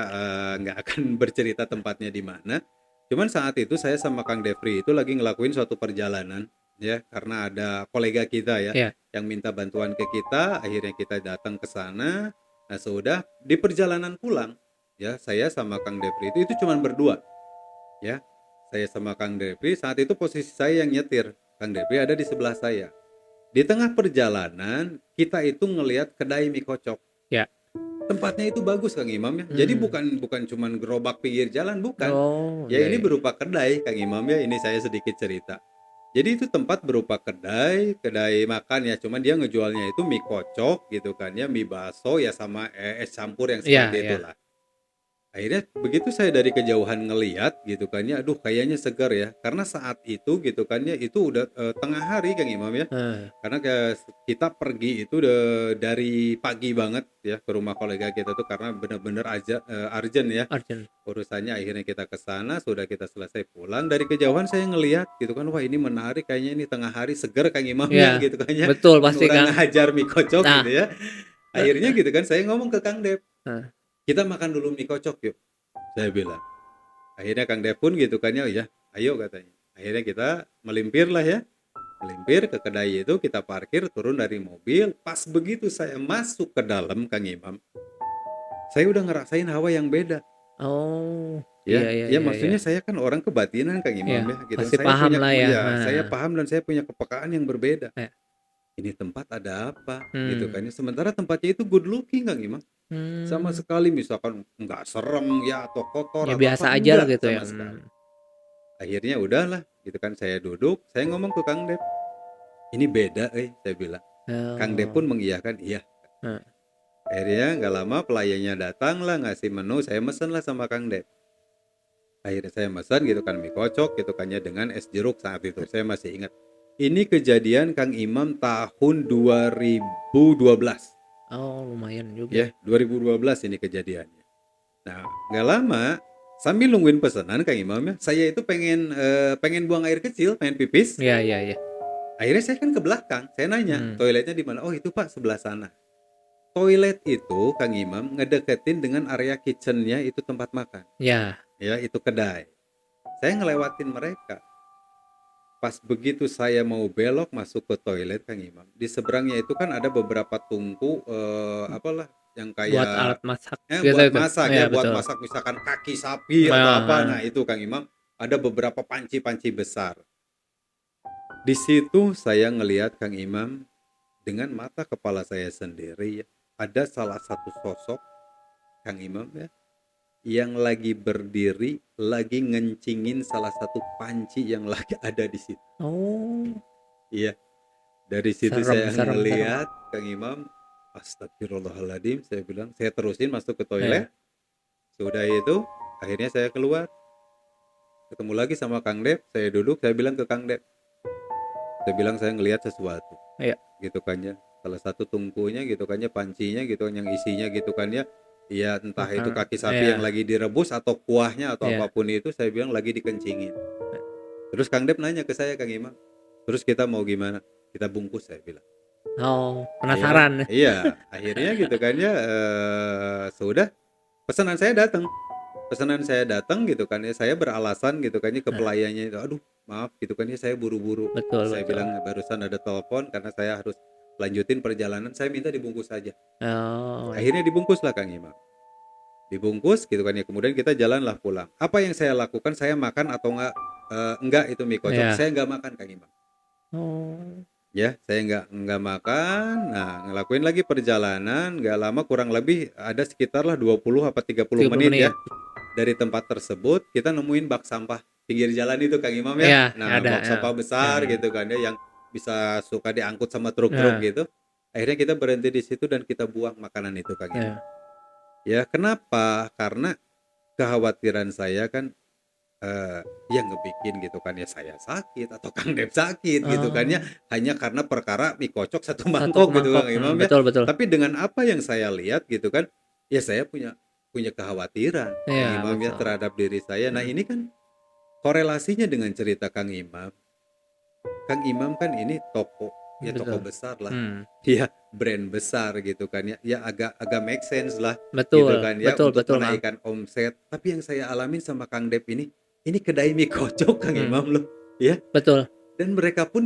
Speaker 2: nggak akan bercerita tempatnya di mana. Cuman saat itu saya sama Kang Defri itu lagi ngelakuin suatu perjalanan ya, karena ada kolega kita ya
Speaker 1: Iya.
Speaker 2: yang minta bantuan ke kita, akhirnya kita datang ke sana. Nah, sudah di perjalanan pulang ya, saya sama Kang Depri itu cuman berdua ya. Saya sama Kang Depri saat itu posisi saya yang nyetir. Kang Depri ada di sebelah saya. Di tengah perjalanan kita itu ngelihat kedai mie kocok.
Speaker 1: Ya.
Speaker 2: Tempatnya itu bagus Kang Imam ya. Jadi
Speaker 1: Hmm.
Speaker 2: bukan cuman gerobak pinggir jalan, bukan.
Speaker 1: Oh,
Speaker 2: Ya
Speaker 1: iya,
Speaker 2: ini
Speaker 1: iya.
Speaker 2: berupa kedai Kang Imam ya. Ini saya sedikit cerita. Jadi itu tempat berupa kedai makan ya. Cuman dia ngejualnya itu mie kocok gitu kan ya, mie bakso ya sama es campur yang
Speaker 1: Iya,
Speaker 2: seperti
Speaker 1: iya.
Speaker 2: itulah. Akhirnya begitu saya dari kejauhan ngeliat gitu kan ya, aduh kayaknya segar ya. Karena saat itu gitu kan ya, itu udah tengah hari Kang Imam ya.
Speaker 1: Heeh.
Speaker 2: Karena kita pergi itu dari pagi banget ya ke rumah kolega kita tuh karena bener-bener aja urgent ya
Speaker 1: Arjun.
Speaker 2: urusannya. Akhirnya kita ke sana, sudah kita selesai pulang dari kejauhan saya ngelihat gitu kan, wah ini menarik kayaknya, ini tengah hari seger Kang Imam ya
Speaker 1: Iya,
Speaker 2: gitu kan ya,
Speaker 1: betul
Speaker 2: mun
Speaker 1: pasti,
Speaker 2: orang
Speaker 1: Kang.
Speaker 2: ngajar mie kocok
Speaker 1: Nah,
Speaker 2: gitu ya. Akhirnya gitu kan saya ngomong ke Kang Dep,
Speaker 1: heeh.
Speaker 2: kita makan dulu mie kocok yuk, saya bilang. Akhirnya Kang Dep pun gitu kan ya, ayo katanya. Akhirnya kita melimpir lah ya, melimpir ke kedai itu, kita parkir, turun dari mobil. Pas begitu saya masuk ke dalam Kang Imam, saya udah ngerasain hawa yang beda
Speaker 1: Oh, iya,
Speaker 2: ya.
Speaker 1: iya,
Speaker 2: Ya
Speaker 1: iya, iya.
Speaker 2: maksudnya saya kan orang kebatinan Kang
Speaker 1: Iya,
Speaker 2: Imam ya gitu.
Speaker 1: pasti paham lah ya.
Speaker 2: Saya
Speaker 1: Heeh.
Speaker 2: paham dan saya punya kepekaan yang berbeda.
Speaker 1: Kayak,
Speaker 2: Ini tempat ada apa gitu kan
Speaker 1: hmm.
Speaker 2: ya. Sementara tempatnya itu good looking Kang Imam. Sama
Speaker 1: Hmm.
Speaker 2: sekali misalkan nggak serem ya atau kotor
Speaker 1: Ya
Speaker 2: atau
Speaker 1: biasa
Speaker 2: apa,
Speaker 1: aja lah
Speaker 2: enggak
Speaker 1: gitu ya.
Speaker 2: sama sekali. Akhirnya udahlah gitu kan, saya duduk, saya ngomong ke Kang Dep, ini beda saya bilang. Kang Dep
Speaker 1: Oh.
Speaker 2: pun mengiyakan iya.
Speaker 1: Heeh.
Speaker 2: Akhirnya nggak lama pelayannya datang lah ngasih menu, saya mesen lah sama Kang Dep. Akhirnya saya mesen gitu kan mie kocok gitu kan ya dengan es jeruk saat itu. Saya masih ingat. Ini kejadian Kang Imam tahun 2012
Speaker 1: Oh, lumayan juga.
Speaker 2: ya, 2012 ini kejadiannya. Nah, nggak lama sambil nungguin pesanan Kang Imam ya, saya itu pengen buang air kecil, pengen pipis.
Speaker 1: Iya, iya, iya.
Speaker 2: Akhirnya saya kan ke belakang, saya nanya,
Speaker 1: Hmm.
Speaker 2: toiletnya di mana? Oh, itu Pak sebelah sana. Toilet itu Kang Imam ngedeketin dengan area kitchennya itu tempat makan.
Speaker 1: Ya.
Speaker 2: Ya, itu kedai. Saya ngelewatin mereka. Pas begitu saya mau belok masuk ke toilet Kang Imam, di seberangnya itu kan ada beberapa tungku apalah yang
Speaker 1: Buat
Speaker 2: kayak
Speaker 1: alat masak gitu
Speaker 2: buat
Speaker 1: itu.
Speaker 2: masak
Speaker 1: Iya,
Speaker 2: ya, buat
Speaker 1: betul.
Speaker 2: masak misalkan kaki sapi atau
Speaker 1: Heeh,
Speaker 2: apa. Nah,
Speaker 1: heeh.
Speaker 2: itu Kang Imam ada beberapa panci-panci besar. Di situ saya ngelihat Kang Imam dengan mata kepala saya sendiri ya, ada salah satu sosok Kang Imam ya yang lagi berdiri, lagi ngencingin salah satu panci yang lagi ada di situ.
Speaker 1: Oh,
Speaker 2: Iya, dari situ
Speaker 1: serem,
Speaker 2: saya
Speaker 1: serem, serem.
Speaker 2: ngelihat Kang Imam, astagfirullahaladzim, saya bilang, saya terusin masuk ke toilet.
Speaker 1: Iya,
Speaker 2: Sudah itu, akhirnya saya keluar, ketemu lagi sama Kang Dep, saya duduk, saya bilang ke Kang Dep, saya bilang saya ngelihat sesuatu,
Speaker 1: iya.
Speaker 2: gitu kan ya. Salah satu tungkunya gitu kan ya, pancinya gitu kan, yang isinya gitu kan ya, ya entah itu
Speaker 1: Makan,
Speaker 2: kaki sapi yang
Speaker 1: iya,
Speaker 2: lagi direbus atau kuahnya atau
Speaker 1: iya.
Speaker 2: apapun itu, saya bilang lagi dikencingin. Terus Kang Dep nanya ke saya, Kang Imam, terus kita mau gimana? Kita bungkus, saya bilang.
Speaker 1: Oh,
Speaker 2: Akhirnya,
Speaker 1: penasaran.
Speaker 2: iya, akhirnya gitu kan ya, sudah pesanan saya datang. Pesanan saya datang gitu kan ya, saya beralasan gitu kan ya ke
Speaker 1: Nah,
Speaker 2: pelayannya itu, aduh maaf gitu kan ya, saya buru-buru.
Speaker 1: betul,
Speaker 2: Saya
Speaker 1: betul.
Speaker 2: bilang barusan ada telepon karena saya harus lanjutin perjalanan, saya minta dibungkus saja.
Speaker 1: Oh, iya.
Speaker 2: Akhirnya dibungkus lah Kang Imam. Dibungkus gitu kan ya, kemudian kita jalanlah pulang. Apa yang saya lakukan, saya makan atau enggak itu mie kocok,
Speaker 1: Iya.
Speaker 2: saya enggak makan Kang Imam.
Speaker 1: Oh,
Speaker 2: Ya, saya nggak makan. Nah, ngelakuin lagi perjalanan, nggak lama, kurang lebih ada sekitar lah 20 apa 30
Speaker 1: 30
Speaker 2: menit ya.
Speaker 1: menit.
Speaker 2: Dari tempat tersebut kita nemuin bak sampah pinggir jalan itu Kang Imam ya.
Speaker 1: Iya,
Speaker 2: Nah,
Speaker 1: ada,
Speaker 2: bak
Speaker 1: ya.
Speaker 2: sampah besar
Speaker 1: Hmm.
Speaker 2: gitu kan ya, yang bisa suka diangkut sama truk-truk
Speaker 1: Nah,
Speaker 2: gitu. Akhirnya kita berhenti di situ dan kita buang makanan itu Kang Imam.
Speaker 1: ya.
Speaker 2: Ya, kenapa? Karena kekhawatiran saya kan yang ngebikin gitu kan ya saya sakit atau Kang Dep sakit gitu kan ya,
Speaker 1: Oh,
Speaker 2: hanya karena perkara mie kocok satu
Speaker 1: satu
Speaker 2: mangkok gitu
Speaker 1: mangkok.
Speaker 2: Kang Imam ya.
Speaker 1: Betul, betul.
Speaker 2: Tapi dengan apa yang saya lihat gitu kan, ya saya punya punya kekhawatiran Kang
Speaker 1: Iya,
Speaker 2: Imam ya
Speaker 1: betul.
Speaker 2: terhadap diri saya. Nah,
Speaker 1: Hmm.
Speaker 2: ini kan korelasinya dengan cerita Kang Imam. Kang Imam kan ini toko, ya toko
Speaker 1: Betul.
Speaker 2: besar lah.
Speaker 1: Hmm.
Speaker 2: Ya, brand besar gitu kan ya. Ya agak agak make sense lah gitu
Speaker 1: Betul,
Speaker 2: kan ya
Speaker 1: betul,
Speaker 2: untuk
Speaker 1: betul, Kang.
Speaker 2: menaikkan omset. Tapi yang saya alamin sama Kang Dep ini kedai mie kocok Kang
Speaker 1: Hmm.
Speaker 2: Imam loh. Ya,
Speaker 1: Betul.
Speaker 2: dan mereka pun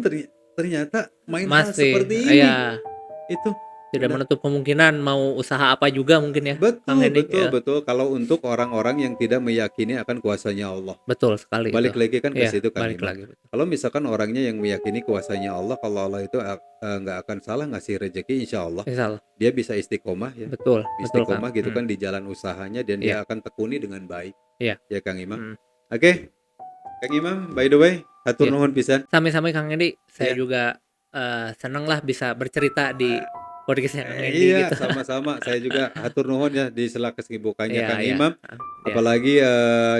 Speaker 2: ternyata main hal
Speaker 1: Masih,
Speaker 2: seperti ini.
Speaker 1: iya,
Speaker 2: Itu
Speaker 1: tidak
Speaker 2: benar.
Speaker 1: menutup kemungkinan mau usaha apa juga mungkin ya, Kang
Speaker 2: Betul,
Speaker 1: Hendy,
Speaker 2: betul,
Speaker 1: ya.
Speaker 2: betul. Kalau untuk orang-orang yang tidak meyakini akan kuasanya Allah.
Speaker 1: Betul sekali itu.
Speaker 2: Balik lagi kan ke
Speaker 1: Iya,
Speaker 2: situ Kang
Speaker 1: balik
Speaker 2: Imam.
Speaker 1: lagi, betul.
Speaker 2: Kalau misalkan orangnya yang meyakini kuasanya Allah, kalau Allah itu nggak akan salah ngasih rezeki, insya Allah
Speaker 1: Insyaallah.
Speaker 2: dia bisa istiqomah ya,
Speaker 1: Betul, betul, Kang.
Speaker 2: istiqomah gitu kan di jalan usahanya, dan
Speaker 1: Iya,
Speaker 2: dia akan tekuni dengan baik
Speaker 1: iya,
Speaker 2: ya Kang Imam.
Speaker 1: mhm,
Speaker 2: Oke, Kang Imam, by the way, hatur
Speaker 1: iya.
Speaker 2: nuhun pisan
Speaker 1: Sami-sami Kang Hendy, saya
Speaker 2: ya.
Speaker 1: juga, seneng lah bisa bercerita di podcast Kang Hendy
Speaker 2: Iya,
Speaker 1: gitu.
Speaker 2: sama-sama. Saya juga hatur nuhun ya di sela kesibukannya
Speaker 1: Iya,
Speaker 2: Kang
Speaker 1: iya,
Speaker 2: Imam.
Speaker 1: iya.
Speaker 2: Apalagi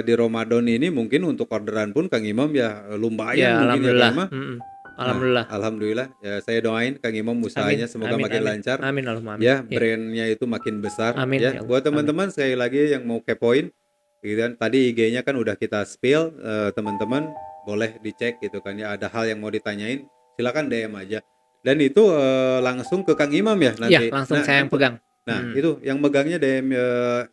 Speaker 2: di Ramadan ini mungkin untuk orderan pun Kang Imam ya
Speaker 1: Iya,
Speaker 2: lumayan mungkin ya Kang
Speaker 1: alhamdulillah,
Speaker 2: Imam. Nah,
Speaker 1: alhamdulillah.
Speaker 2: alhamdulillah ya, saya doain Kang Imam
Speaker 1: Amin,
Speaker 2: usahanya semoga
Speaker 1: amin,
Speaker 2: makin
Speaker 1: amin.
Speaker 2: lancar
Speaker 1: Amin, Allahumma amin.
Speaker 2: ya,
Speaker 1: Iya,
Speaker 2: brandnya itu makin besar
Speaker 1: amin
Speaker 2: ya.
Speaker 1: ya Allah,
Speaker 2: Buat
Speaker 1: amin.
Speaker 2: teman-teman sekali lagi yang mau kepoin gitu kan, tadi IG-nya kan udah kita spill, teman-teman boleh dicek gitu kan ya, ada hal yang mau ditanyain silakan DM aja, dan itu langsung ke Kang Imam ya
Speaker 1: Iya,
Speaker 2: nanti.
Speaker 1: langsung
Speaker 2: Nah
Speaker 1: saya yang
Speaker 2: nanti,
Speaker 1: pegang.
Speaker 2: nah itu yang megangnya DM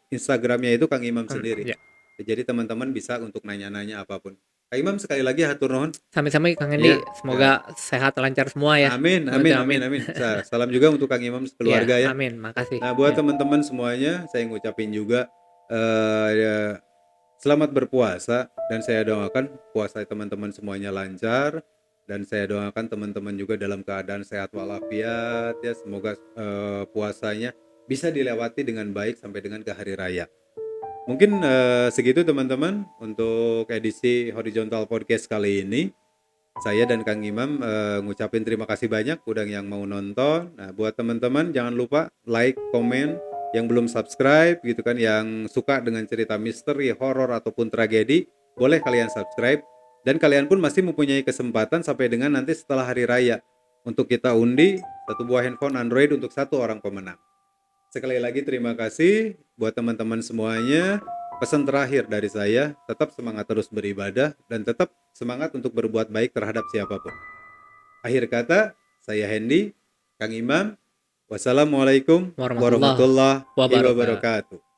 Speaker 2: Instagramnya itu Kang Imam sendiri,
Speaker 1: Iya.
Speaker 2: jadi teman-teman bisa untuk nanya-nanya apapun. Kang Imam sekali lagi hatur nuhun
Speaker 1: Sami-sami Kang Hendy,
Speaker 2: ya.
Speaker 1: semoga sehat lancar semua ya.
Speaker 2: Amin,
Speaker 1: Betul,
Speaker 2: amin, amin,
Speaker 1: amin.
Speaker 2: amin. Salam juga untuk Kang Imam
Speaker 1: Iya,
Speaker 2: sekeluarga ya.
Speaker 1: amin, makasih.
Speaker 2: Nah, buat
Speaker 1: Iya.
Speaker 2: teman-teman semuanya, saya ngucapin juga ya, selamat berpuasa, dan saya doakan puasa teman-teman semuanya lancar, dan saya doakan teman-teman juga dalam keadaan sehat walafiat ya. Semoga puasanya bisa dilewati dengan baik sampai dengan ke hari raya. Mungkin segitu teman-teman untuk edisi Horizontal Podcast kali ini. Saya dan Kang Imam ngucapin terima kasih banyak udah yang mau nonton. Nah, buat teman-teman jangan lupa like, komen, yang belum subscribe gitu kan, yang suka dengan cerita misteri, horor ataupun tragedi, boleh kalian subscribe, dan kalian pun masih mempunyai kesempatan sampai dengan nanti setelah hari raya untuk kita undi satu buah handphone Android untuk satu orang pemenang. Sekali lagi terima kasih buat teman-teman semuanya. Pesan terakhir dari saya, tetap semangat terus beribadah dan tetap semangat untuk berbuat baik terhadap siapapun. Akhir kata, saya Hendy, Kang Imam. Wassalamualaikum
Speaker 1: Warahmatullahi
Speaker 2: warahmatullahi
Speaker 1: wabarakatuh.
Speaker 2: wabarakatuh.